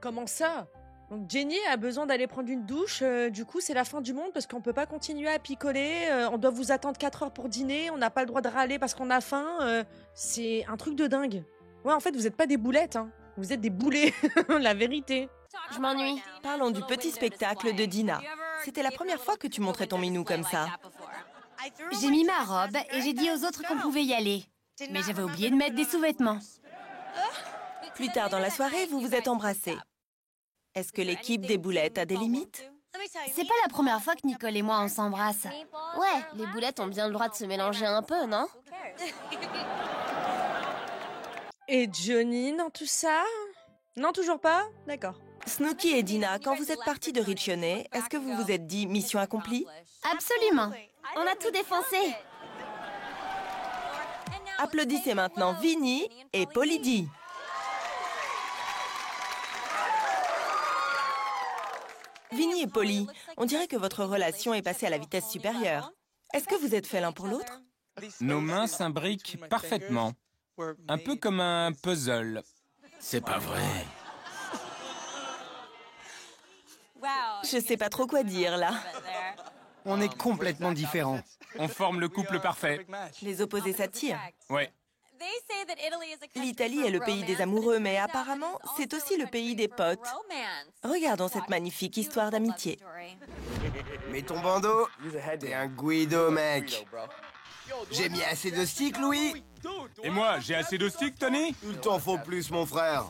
Comment ça? Donc Jenny a besoin d'aller prendre une douche, du coup c'est la fin du monde parce qu'on peut pas continuer à picoler, on doit vous attendre 4 heures pour dîner, on n'a pas le droit de râler parce qu'on a faim, c'est un truc de dingue. Ouais, en fait, vous êtes pas des boulettes, hein. Vous êtes des boulets, la vérité. Je m'ennuie. Parlons du petit spectacle de Dina. C'était la première fois que tu montrais ton minou comme ça. J'ai mis ma robe et j'ai dit aux autres qu'on pouvait y aller. Mais j'avais oublié de mettre des sous-vêtements. Plus tard dans la soirée, vous vous êtes embrassés. Est-ce que l'équipe des boulettes a des limites? C'est pas la première fois que Nicole et moi on s'embrasse. Ouais, les boulettes ont bien le droit de se mélanger un peu, non? Et Johnny dans tout ça? Non, toujours pas? D'accord. Snooki et Dina, quand vous êtes partis de Riccione, est-ce que vous vous êtes dit mission accomplie? Absolument. On a tout défoncé. Applaudissez maintenant Vinny et Polly. Vinny et Polly, on dirait que votre relation est passée à la vitesse supérieure. Est-ce que vous êtes faits l'un pour l'autre? Nos mains s'imbriquent parfaitement. Un peu comme un puzzle. C'est pas vrai. Je sais pas trop quoi dire, là. On est complètement différents. On forme le couple parfait. Les opposés s'attirent. Ouais. L'Italie est le pays des amoureux, mais apparemment, c'est aussi le pays des potes. Regardons cette magnifique histoire d'amitié. Mets ton bandeau. T'es un Guido, mec. J'ai mis assez de sticks, Louis. Et moi, j'ai assez de sticks, Tony? Il t'en faut plus, mon frère.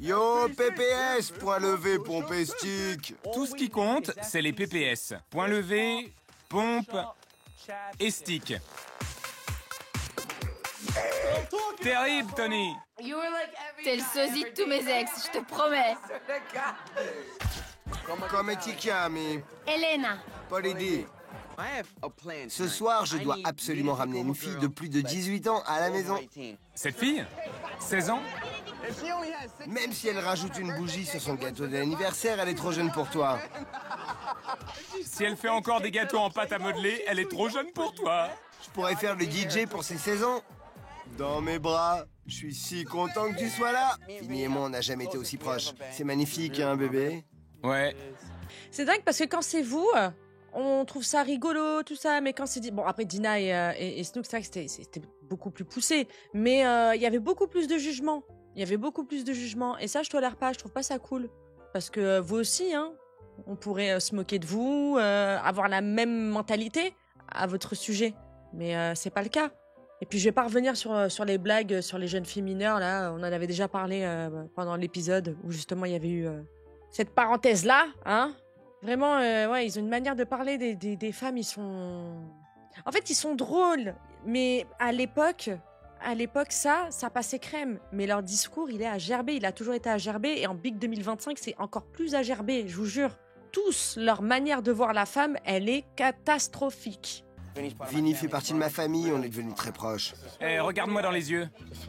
Yo, PPS, point levé, pompe et stick. Tout ce qui compte, c'est les PPS. Point levé, pompe et stick. Terrible, Tony. T'es le sosie de tous mes ex, je te promets. Come ti chiami? Elena. Polly. Ce soir, je dois absolument ramener une fille de plus de 18 ans à la maison. Cette fille? 16 ans? Même si elle rajoute une bougie sur son gâteau d'anniversaire, elle est trop jeune pour toi. Si elle fait encore des gâteaux en pâte à modeler, elle est trop jeune pour toi. Je pourrais faire le DJ pour ses 16 ans. Dans mes bras. Je suis si content que tu sois là. Vinny et moi, on n'a jamais été aussi proches. C'est magnifique, hein, bébé? Ouais. C'est dingue parce que quand c'est vous, on trouve ça rigolo, tout ça, mais quand c'est... Bon, après, Dina et Snook, c'est vrai que c'était beaucoup plus poussé, mais il y avait beaucoup plus de jugement. Et ça, je tolère pas, je trouve pas ça cool. Parce que vous aussi, hein, on pourrait se moquer de vous, avoir la même mentalité à votre sujet, mais c'est pas le cas. Et puis, je vais pas revenir sur les blagues sur les jeunes filles mineures, là, on en avait déjà parlé pendant l'épisode où justement il y avait eu cette parenthèse-là, hein. Vraiment, ouais, ils ont une manière de parler des femmes, ils sont... En fait, ils sont drôles, mais à l'époque, ça passait crème. Mais leur discours, il est à gerber, il a toujours été à gerber, et en Big 2025, c'est encore plus à gerber, je vous jure. Tous, leur manière de voir la femme, elle est catastrophique. Vinny fait partie de ma famille, on est devenus très proches. Eh, regarde-moi dans les yeux. Je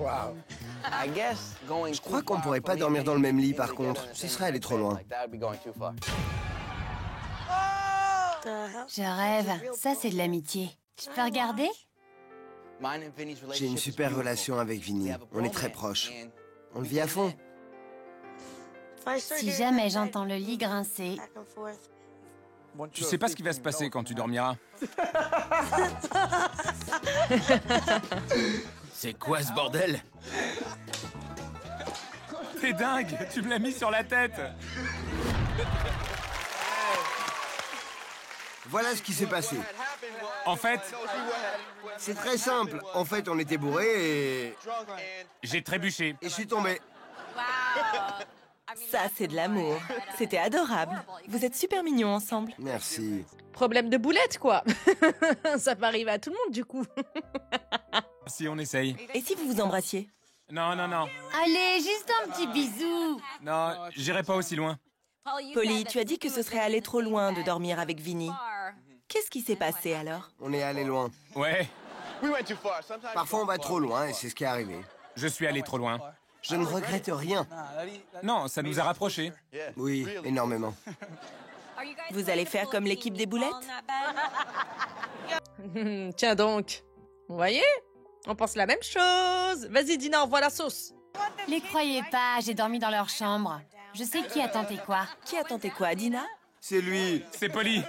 crois qu'on pourrait pas dormir dans le même lit, par contre. Ce serait aller trop loin. Je rêve. Ça, c'est de l'amitié. Je peux regarder? J'ai une super relation avec Vinny. On est très proches. On le vit à fond. Si jamais j'entends le lit grincer, Tu sais pas ce qui va se passer quand tu dormiras. C'est quoi ce bordel? T'es dingue, tu me l'as mis sur la tête. Voilà ce qui s'est passé. En fait, C'est très simple. En fait, on était bourrés et... j'ai trébuché. Et je suis tombé. Ça, c'est de l'amour. C'était adorable. Vous êtes super mignons ensemble. Merci. Problème de boulette, quoi. Ça peut arriver à tout le monde, du coup. Si on essaye. Et si vous vous embrassiez? Non, non, non. allez, juste un petit bisou. Non, j'irai pas aussi loin. Polly, tu as dit que ce serait aller trop loin de dormir avec Vinny. Qu'est-ce qui s'est passé alors? On est allé loin. Ouais, Parfois, on va trop loin et c'est ce qui est arrivé. je suis allé trop loin. Je ne regrette rien. Non, ça nous a rapprochés. Oui, énormément. Vous allez faire comme l'équipe des boulettes? Tiens donc. Vous voyez? On pense la même chose. Vas-y, Dina, envoie la sauce. Les croyez pas, j'ai dormi dans leur chambre. Je sais qui a tenté quoi. Qui a tenté quoi, Dina? C'est lui. C'est Polly.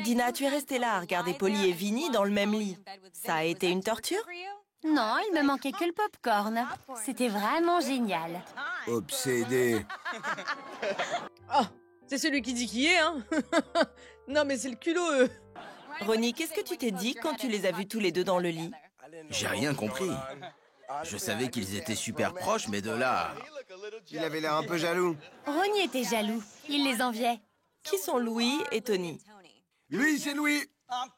Dina, tu es restée là à regarder Polly et Vinny dans le même lit. Ça a été une torture? Non, il me manquait que le popcorn. C'était vraiment génial. Obsédé. Oh, c'est celui qui dit qui est, hein. Non, mais c'est le culot, eux. Ronnie, qu'est-ce que tu t'es dit quand tu les as vus tous les deux dans le lit? J'ai rien compris. Je savais qu'ils étaient super proches, mais de là... Il avait l'air un peu jaloux. Ronnie était jaloux. Il les enviait. Qui sont Louis et Tony? Lui, c'est Louis.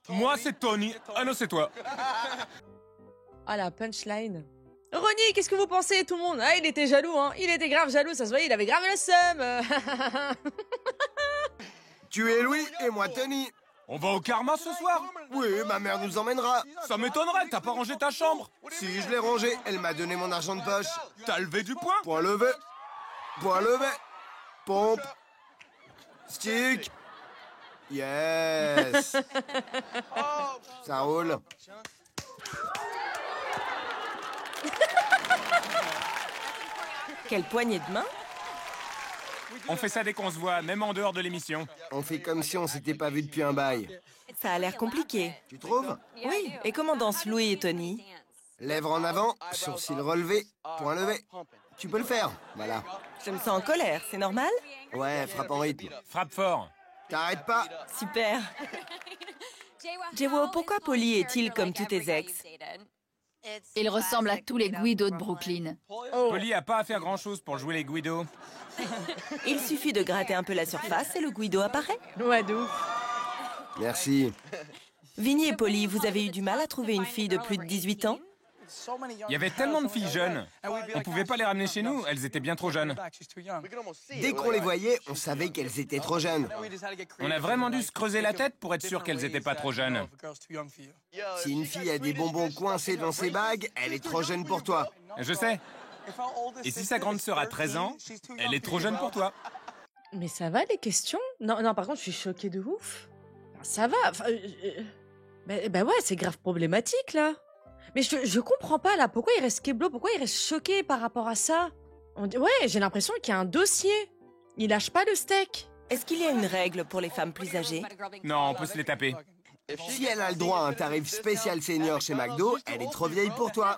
Moi, c'est Tony. Ah non, c'est toi. Ah, la punchline. Ronnie, qu'est-ce que vous pensez, tout le monde? Ah, il était jaloux, hein. Il était grave jaloux, ça se voyait, il avait grave le seum. Tu es Louis et moi Tony. On va au karma ce soir? Oui, ma mère nous emmènera. Ça m'étonnerait, t'as pas rangé ta chambre? Si, je l'ai rangé. Elle m'a donné mon argent de poche. T'as levé du poing? Point levé. Point levé. Pompe. Stick. Yes. Ça roule. Quelle poignée de main? On fait ça dès qu'on se voit, même en dehors de l'émission. On fait comme si on s'était pas vu depuis un bail. Ça a l'air compliqué. Tu trouves? Oui, et comment dansent Louis et Tony? Lèvres en avant, sourcils relevés, point levé. Tu peux le faire, voilà. Je me sens en colère, c'est normal? Ouais, frappe en rythme. Frappe fort. T'arrêtes pas. Super. Jewo, pourquoi Polly est-il comme tous tes ex? Il ressemble à tous les Guido de Brooklyn. Polly a pas à faire grand-chose pour jouer les Guido. Il suffit de gratter un peu la surface et le Guido apparaît. Ouais, de ouf. Merci. Vinny et Polly, vous avez eu du mal à trouver une fille de plus de 18 ans? Il y avait tellement de filles jeunes. On pouvait pas les ramener chez nous, elles étaient bien trop jeunes. Dès qu'on les voyait, on savait qu'elles étaient trop jeunes. On a vraiment dû se creuser la tête pour être sûr qu'elles étaient pas trop jeunes. Si une fille a des bonbons coincés dans ses bagues, elle est trop jeune pour toi. Je sais. Et si sa grande sœur a 13 ans, elle est trop jeune pour toi. Mais ça va, les questions? Non, non, par contre, je suis choquée de ouf. Enfin, ça va. Enfin, bah ouais, c'est grave problématique, là. Mais je comprends pas, là. Pourquoi il reste keblo? Pourquoi il reste choqué par rapport à ça? Ouais, j'ai l'impression qu'il y a un dossier. Il lâche pas le steak. Est-ce qu'il y a une règle pour les femmes plus âgées? Non, on peut se les taper. Si elle a le droit à un tarif spécial senior chez McDo, elle est trop vieille pour toi.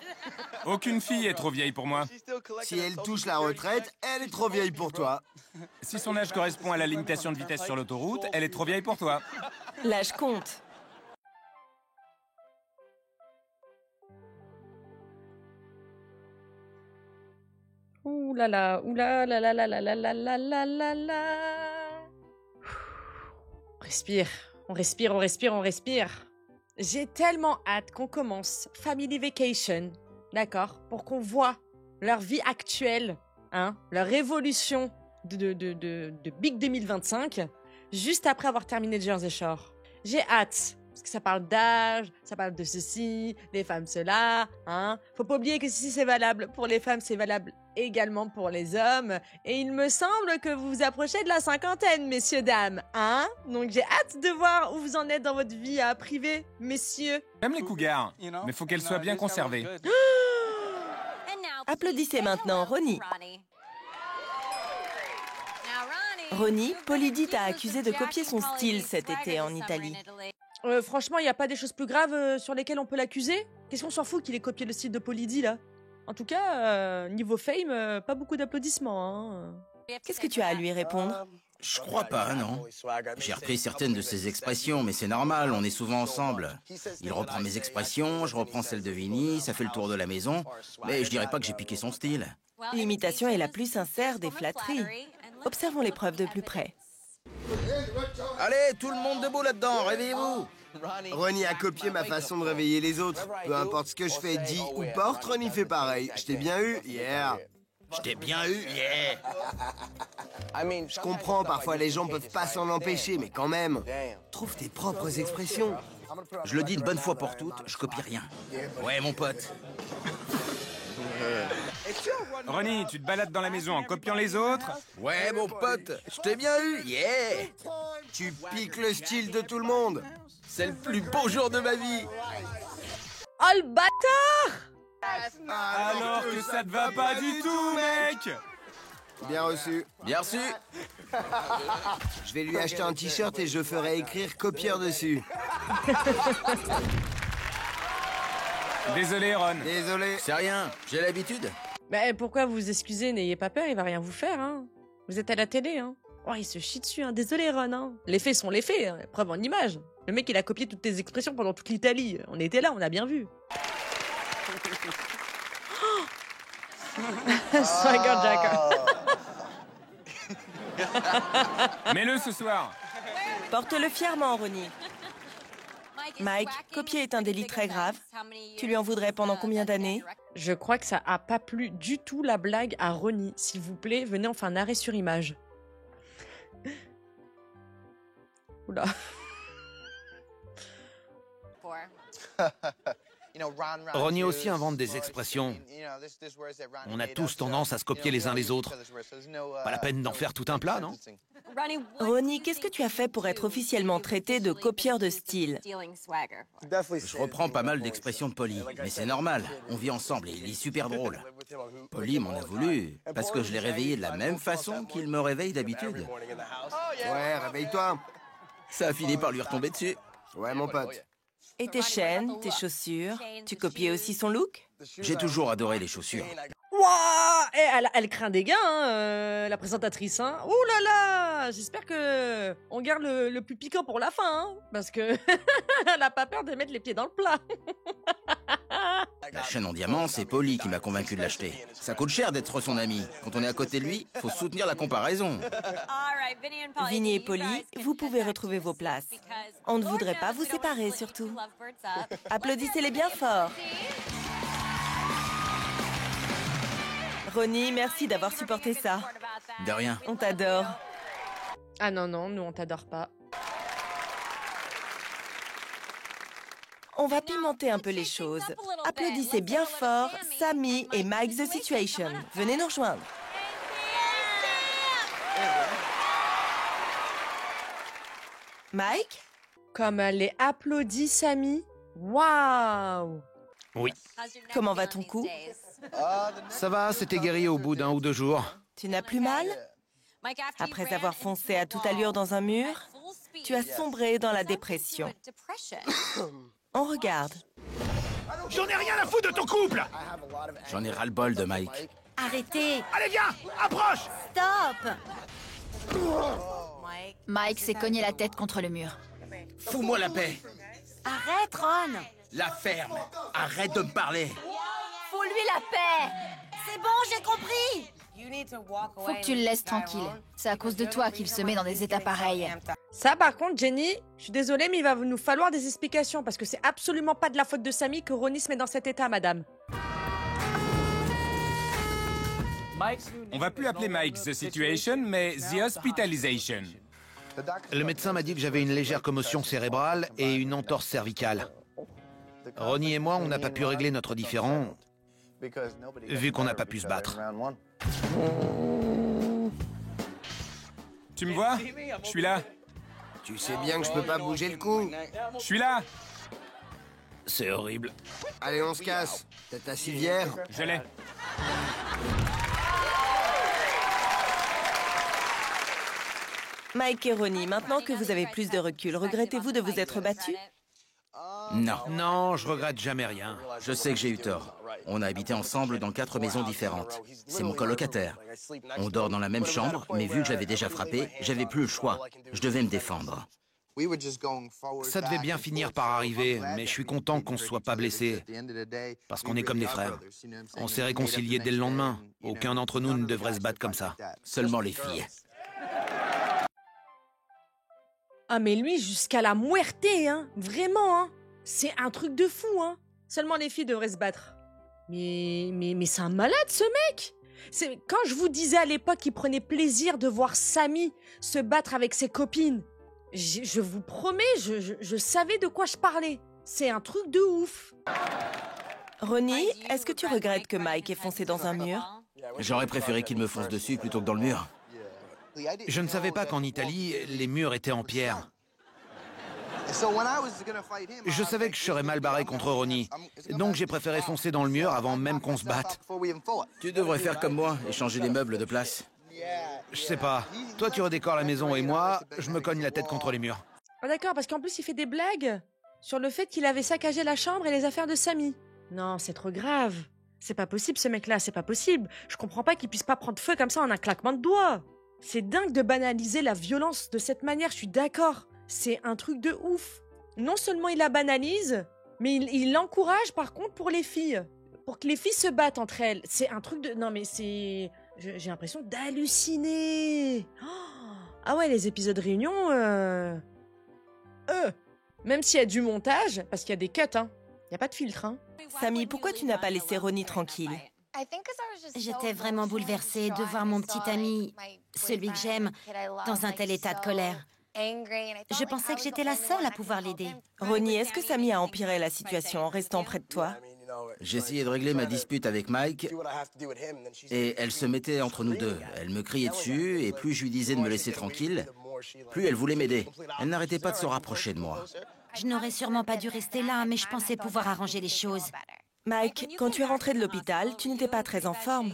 Aucune fille est trop vieille pour moi. Si elle touche la retraite, elle est trop vieille pour toi. Si son âge correspond à la limitation de vitesse sur l'autoroute, elle est trop vieille pour toi. L'âge compte. Ouh là là, ouh là là là là là là là là là là là. On respire, on respire, on respire, on respire. J'ai tellement hâte qu'on commence Family Vacation, d'accord, pour qu'on voit leur vie actuelle, hein, leur évolution de Big 2025, juste après avoir terminé Jersey Shore. J'ai hâte. Parce que ça parle d'âge, ça parle de ceci, les femmes cela, hein. Faut pas oublier que si c'est valable pour les femmes, c'est valable également pour les hommes. Et il me semble que vous vous approchez de la cinquantaine, messieurs, dames, hein. Donc j'ai hâte de voir où vous en êtes dans votre vie privée, messieurs. J'aime les cougars, mais faut qu'elles soient bien conservées. Applaudissez maintenant Ronnie. Ronnie, Polydie t'a accusé de copier son style cet été en Italie. Franchement, il n'y a pas des choses plus graves sur lesquelles on peut l'accuser? Qu'est-ce qu'on s'en fout qu'il ait copié le style de Polydie, là? En tout cas, niveau fame, pas beaucoup d'applaudissements. Hein. Qu'est-ce que tu as à lui répondre? Je crois pas, non. J'ai repris certaines de ses expressions, mais c'est normal, on est souvent ensemble. Il reprend mes expressions, je reprends celles de Vinny, ça fait le tour de la maison, mais je dirais pas que j'ai piqué son style. L'imitation est la plus sincère des flatteries. Observons les preuves de plus près. Allez, tout le monde debout là-dedans, réveillez-vous. Ronnie a copié ma façon de réveiller les autres. Peu importe ce que je fais, dis ou porte, Ronnie fait pareil. Je t'ai bien eu, yeah. Je t'ai bien eu, yeah. Je comprends, parfois les gens peuvent pas s'en empêcher, mais quand même. Trouve tes propres expressions. Je le dis une bonne fois pour toutes, je copie rien. Ouais, mon pote. Ronnie, tu te balades dans la maison en copiant les autres? Ouais, mon pote, je t'ai bien eu, yeah. Tu piques le style de tout le monde. C'est le plus beau jour de ma vie. Oh, le bâtard! Alors que ça te va pas du tout, mec! Bien reçu. Bien reçu. Je vais lui acheter un t-shirt et je ferai écrire copieur dessus. Désolé, Ron. Désolé. C'est rien, j'ai l'habitude. Mais pourquoi vous vous excusez? N'ayez pas peur, il va rien vous faire, hein. Vous êtes à la télé, hein. Oh, il se chie dessus, hein. Désolé, Ron, hein. Les faits sont les faits, hein. Preuve en image. Le mec, il a copié toutes tes expressions pendant toute l'Italie. On était là, on a bien vu. Swagger Jacker. Mets-le ce soir. Porte-le fièrement, Ronnie. Mike, copier est un délit très grave. Tu lui en voudrais pendant combien d'années? Je crois que ça a pas plu du tout la blague à Ronnie. S'il vous plaît, venez on fait un arrêt sur image. Oula. Ronnie aussi invente des expressions. On a tous tendance à se copier les uns les autres. Pas la peine d'en faire tout un plat, non? Ronnie, qu'est-ce que tu as fait pour être officiellement traité de copieur de style? Je reprends pas mal d'expressions de Polly, mais c'est normal, on vit ensemble et il est super drôle. Polly m'en a voulu, parce que je l'ai réveillé de la même façon qu'il me réveille d'habitude. Ouais, réveille-toi. Ça a fini par lui retomber dessus. Ouais, mon pote. Et tes chaînes, tes chaussures, tu copiais aussi son look? J'ai toujours adoré les chaussures. Wouah, elle craint des gains, hein, la présentatrice. Hein. Ouh là là, j'espère que on garde le plus piquant pour la fin, hein, parce que elle a pas peur de mettre les pieds dans le plat. La chaîne en diamant, c'est Polly qui m'a convaincu de l'acheter. Ça coûte cher d'être son ami. Quand on est à côté de lui, faut soutenir la comparaison. Vinny et Polly, vous pouvez retrouver vos places. On ne voudrait pas vous séparer, surtout. Applaudissez-les bien fort. Ronnie, merci d'avoir supporté ça. De rien. On t'adore. Ah non, non, nous on t'adore pas. On va pimenter un peu les choses. Applaudissez bien fort Sammy et Mike The Situation. Venez nous rejoindre. Mike? Comme elle est applaudie, Sammy. Waouh! Oui. Comment va ton cou? Ça va, c'était guéri au bout d'1 ou 2 jours. Tu n'as plus mal? Après avoir foncé à toute allure dans un mur, tu as sombré dans la dépression. On regarde. J'en ai rien à foutre de ton couple! J'en ai ras-le-bol de Mike. Arrêtez! Allez, viens! Approche! Stop! Mike s'est cogné la tête contre le mur. Fous-moi la paix! Arrête, Ron! La ferme! Arrête de me parler! Faut lui la paix! C'est bon, j'ai compris! Faut que tu le laisses tranquille. C'est à cause de toi qu'il se met dans des états pareils. Ça, par contre, Jenny, je suis désolée, mais il va nous falloir des explications parce que c'est absolument pas de la faute de Sammy que Ronnie se met dans cet état, madame. On va plus appeler Mike The Situation, mais The Hospitalization. Le médecin m'a dit que j'avais une légère commotion cérébrale et une entorse cervicale. Ronnie et moi, on n'a pas pu régler notre différend, vu qu'on n'a pas pu se battre. Tu me vois? Je suis là. Tu sais bien que je peux pas bouger le cou. Je suis là. C'est horrible. Allez, on se casse. T'as ta civière? Je l'ai. Mike et Ronnie, maintenant que vous avez plus de recul, regrettez-vous de vous être battus? Non. Non, je regrette jamais rien. Je sais que j'ai eu tort. On a habité ensemble dans 4 maisons différentes. C'est mon colocataire. On dort dans la même chambre, mais vu que j'avais déjà frappé, j'avais plus le choix. Je devais me défendre. Ça devait bien finir par arriver, mais je suis content qu'on ne soit pas blessés, parce qu'on est comme des frères. On s'est réconciliés dès le lendemain. Aucun d'entre nous ne devrait se battre comme ça. Seulement les filles. Ah mais lui, jusqu'à la muerte, hein. Vraiment, hein. C'est un truc de fou, hein. Seulement les filles devraient se battre. Mais c'est un malade, ce mec. Quand je vous disais à l'époque qu'il prenait plaisir de voir Sammy se battre avec ses copines, je vous promets, je savais de quoi je parlais. C'est un truc de ouf. Ronnie, est-ce que tu regrettes que Mike ait foncé dans un mur? J'aurais préféré qu'il me fonce dessus plutôt que dans le mur. Je ne savais pas qu'en Italie, les murs étaient en pierre. Je savais que je serais mal barré contre Ronnie, donc j'ai préféré foncer dans le mur avant même qu'on se batte. Tu devrais faire comme moi et changer les meubles de place. Je sais pas. Toi, tu redécores la maison et moi, je me cogne la tête contre les murs. Ah d'accord, parce qu'en plus il fait des blagues sur le fait qu'il avait saccagé la chambre et les affaires de Sammy. Non, c'est trop grave. C'est pas possible ce mec-là, c'est pas possible. Je comprends pas qu'il puisse pas prendre feu comme ça en un claquement de doigts. C'est dingue de banaliser la violence de cette manière, je suis d'accord. C'est un truc de ouf. Non seulement il la banalise, mais il l'encourage par contre pour les filles. Pour que les filles se battent entre elles. C'est un truc de... Non mais c'est... J'ai l'impression d'halluciner. Oh ah ouais, les épisodes réunion... Même s'il y a du montage, parce qu'il y a des cuts, hein. Il n'y a pas de filtre, hein. Sammy, pourquoi tu n'as pas laissé Ronnie tranquille? J'étais vraiment bouleversée de voir mon petit ami, celui que j'aime, dans un tel état de colère. Je pensais que j'étais la seule à pouvoir l'aider. Ronnie, est-ce que Sammy a empiré la situation en restant près de toi? J'ai essayé de régler ma dispute avec Mike et elle se mettait entre nous deux. Elle me criait dessus et plus je lui disais de me laisser tranquille, plus elle voulait m'aider. Elle n'arrêtait pas de se rapprocher de moi. Je n'aurais sûrement pas dû rester là, mais je pensais pouvoir arranger les choses. Mike, quand tu es rentré de l'hôpital, tu n'étais pas très en forme.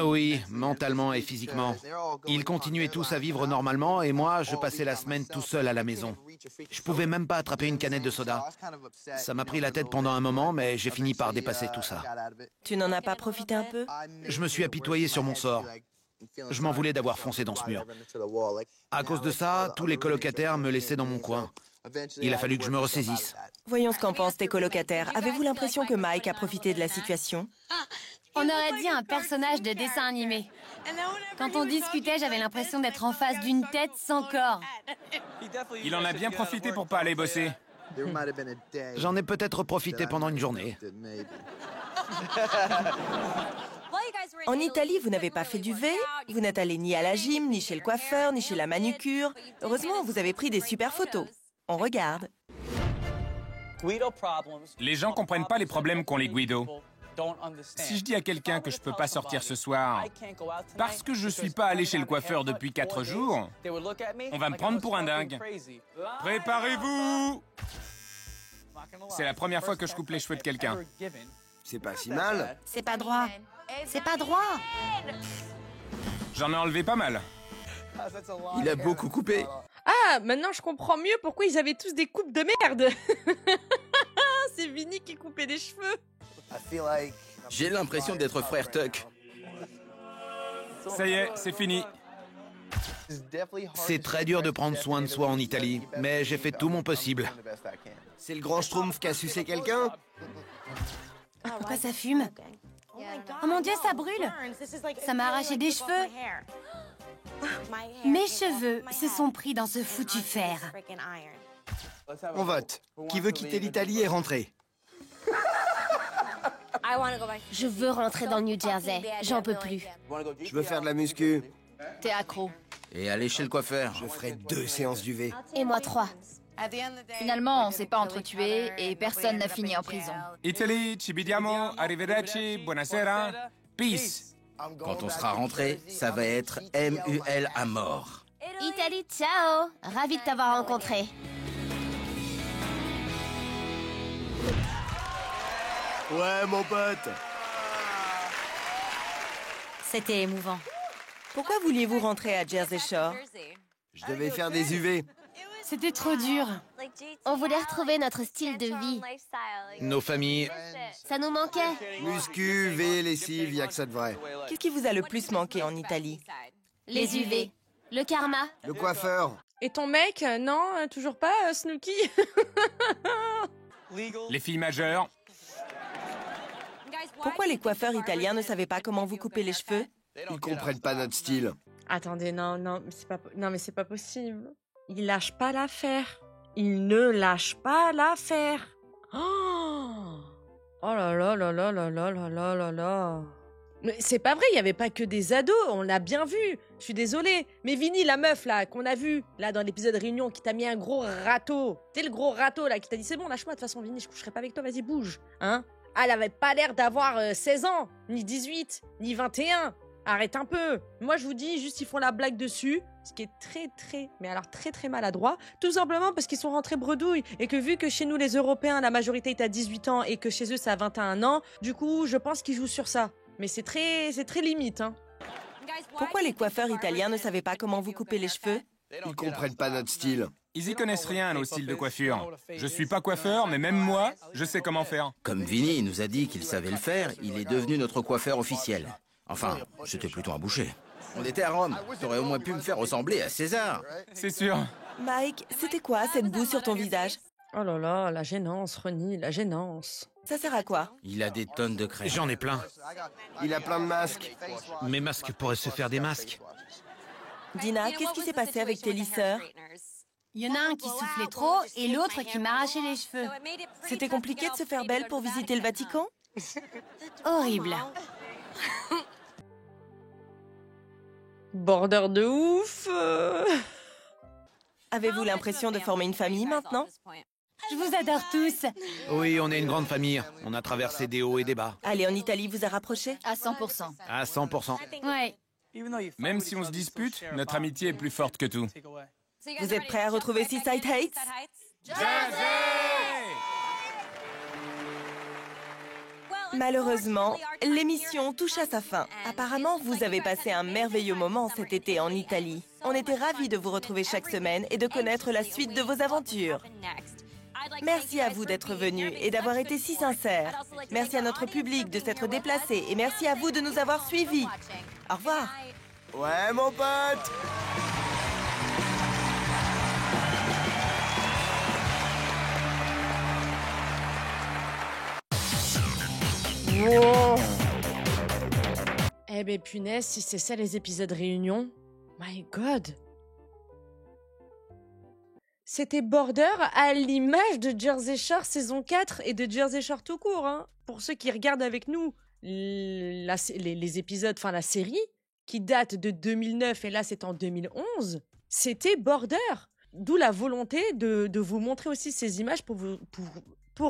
Oui, mentalement et physiquement. Ils continuaient tous à vivre normalement et moi, je passais la semaine tout seul à la maison. Je pouvais même pas attraper une canette de soda. Ça m'a pris la tête pendant un moment, mais j'ai fini par dépasser tout ça. Tu n'en as pas profité un peu? Je me suis apitoyé sur mon sort. Je m'en voulais d'avoir foncé dans ce mur. À cause de ça, tous les colocataires me laissaient dans mon coin. Il a fallu que je me ressaisisse. Voyons ce qu'en pensent tes colocataires. Avez-vous l'impression que Mike a profité de la situation? On aurait dit un personnage de dessin animé. Quand on discutait, j'avais l'impression d'être en face d'une tête sans corps. Il en a bien profité pour pas aller bosser. J'en ai peut-être profité pendant une journée. En Italie, vous n'avez pas fait du V, vous n'êtes allé ni à la gym, ni chez le coiffeur, ni chez la manucure. Heureusement, vous avez pris des super photos. On regarde. Les gens comprennent pas les problèmes qu'ont les Guido. Si je dis à quelqu'un que je peux pas sortir ce soir parce que je suis pas allé chez le coiffeur depuis 4 jours, on va me prendre pour un dingue. Préparez-vous! C'est la première fois que je coupe les cheveux de quelqu'un. C'est pas si mal. C'est pas droit. C'est pas droit. J'en ai enlevé pas mal. Il a beaucoup coupé. Ah, maintenant je comprends mieux pourquoi ils avaient tous des coupes de merde. C'est Vinny qui coupait des cheveux. J'ai l'impression d'être frère Tuck. Ça y est, c'est fini. C'est très dur de prendre soin de soi en Italie, mais j'ai fait tout mon possible. C'est le grand schtroumpf qui a sucé quelqu'un? Pourquoi ça fume? Oh mon Dieu, ça brûle. Ça m'a arraché des cheveux. Mes cheveux se sont pris dans ce foutu fer. On vote. Qui veut quitter l'Italie et rentrer? Je veux rentrer dans le New Jersey. J'en peux plus. Je veux faire de la muscu. T'es accro. Et aller chez le coiffeur. Je ferai 2 séances d'UV. Et moi 3. Finalement, on s'est pas entretués et personne n'a fini en prison. Italie, ci vediamo, arrivederci, buonasera, peace. Quand on sera rentré, ça va être MUL à mort. Italie, ciao. Ravi de t'avoir rencontré. Ouais, mon pote. C'était émouvant. Pourquoi vouliez-vous rentrer à Jersey Shore? Je devais faire des UV. C'était trop dur. On voulait retrouver notre style de vie. Nos familles. Ça nous manquait. Muscu, UV, lessive, y a que ça de vrai. Qu'est-ce qui vous a le plus manqué en Italie? Les UV. Le karma. Le coiffeur. Et ton mec, non, toujours pas, Snooki? Les filles majeures. Pourquoi les coiffeurs italiens ne savaient pas comment vous couper les cheveux? Ils comprennent pas notre style. Attendez, non, mais c'est pas possible. Il lâche pas l'affaire. Il ne lâche pas l'affaire. Oh là là là là là là là là là là. Mais c'est pas vrai, il y avait pas que des ados, on l'a bien vu. Je suis désolée. Mais Vinny, la meuf là, qu'on a vue, là, dans l'épisode Réunion, qui t'a mis un gros râteau. Tu sais, le gros râteau là, qui t'a dit c'est bon, lâche-moi, de toute façon, Vinny, je coucherai pas avec toi, vas-y, bouge. Hein? Elle avait pas l'air d'avoir 16 ans, ni 18, ni 21. Arrête un peu. Moi, je vous dis, juste, ils font la blague dessus, ce qui est très, très maladroit. Tout simplement parce qu'ils sont rentrés bredouilles et que vu que chez nous, les Européens, la majorité est à 18 ans et que chez eux, c'est à 21 ans, du coup, je pense qu'ils jouent sur ça. Mais c'est très limite, hein. Pourquoi les coiffeurs italiens ne savaient pas comment vous couper les cheveux? Ils comprennent pas notre style. Ils y connaissent rien à nos styles de coiffure. Je suis pas coiffeur, mais même moi, je sais comment faire. Comme Vinny nous a dit qu'il savait le faire, il est devenu notre coiffeur officiel. Enfin, c'était plutôt un boucher. On était à Rome. T'aurais au moins pu me faire ressembler à César. C'est sûr. Mike, c'était quoi cette boue sur ton visage? Oh là là, la gênance, Ronnie, la gênance. Ça sert à quoi? Il a des tonnes de crème. J'en ai plein. Il a plein de masques. Mes masques pourraient se faire des masques. Dina, qu'est-ce qui s'est passé avec tes lisseurs? Il y en a un qui soufflait trop et l'autre qui m'arrachait les cheveux. C'était compliqué de se faire belle pour visiter le Vatican? Horrible. Border de ouf. Avez-vous l'impression de former une famille maintenant? Je vous adore tous. Oui, on est une grande famille. On a traversé des hauts et des bas. Aller en Italie vous a rapproché? À 100%. À 100%. Ouais. Même si on se dispute, notre amitié est plus forte que tout. Vous êtes prêts à retrouver Seaside Heights? Malheureusement, l'émission touche à sa fin. Apparemment, vous avez passé un merveilleux moment cet été en Italie. On était ravis de vous retrouver chaque semaine et de connaître la suite de vos aventures. Merci à vous d'être venus et d'avoir été si sincères. Merci à notre public de s'être déplacé et merci à vous de nous avoir suivis. Au revoir. Ouais, mon pote. Wow. Eh ben punaise, si c'est ça les épisodes Réunion, my God. C'était Border à l'image de Jersey Shore saison 4 et de Jersey Shore tout court. Hein. Pour ceux qui regardent avec nous les épisodes, enfin la série, qui date de 2009 et là c'est en 2011, c'était Border. D'où la volonté de vous montrer aussi ces images pour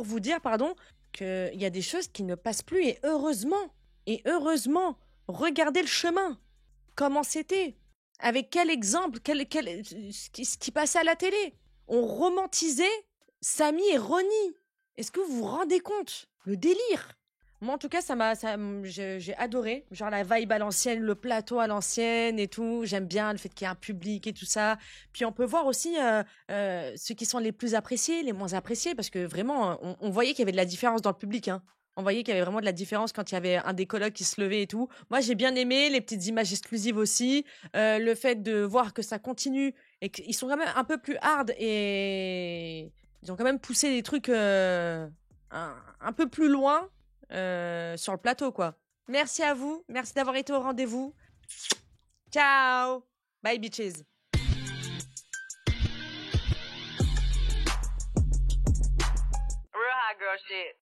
vous dire, pardon, qu'il y a des choses qui ne passent plus et heureusement, regardez le chemin, comment c'était, avec quel exemple, ce qui passait à la télé. On romantisait Samy et Ronnie. Est-ce que vous vous rendez compte? Le délire. Moi, en tout cas, j'ai adoré. Genre la vibe à l'ancienne, le plateau à l'ancienne et tout. J'aime bien le fait qu'il y ait un public et tout ça. Puis on peut voir aussi ceux qui sont les plus appréciés, les moins appréciés, parce que vraiment, on voyait qu'il y avait de la différence dans le public. Hein. On voyait qu'il y avait vraiment de la différence quand il y avait un des colocs qui se levait et tout. Moi, j'ai bien aimé les petites images exclusives aussi. Le fait de voir que ça continue et qu'ils sont quand même un peu plus hard et ils ont quand même poussé des trucs un peu plus loin sur le plateau, quoi. Merci à vous. Merci d'avoir été au rendez-vous. Ciao. Bye, bitches. Real hot girl shit.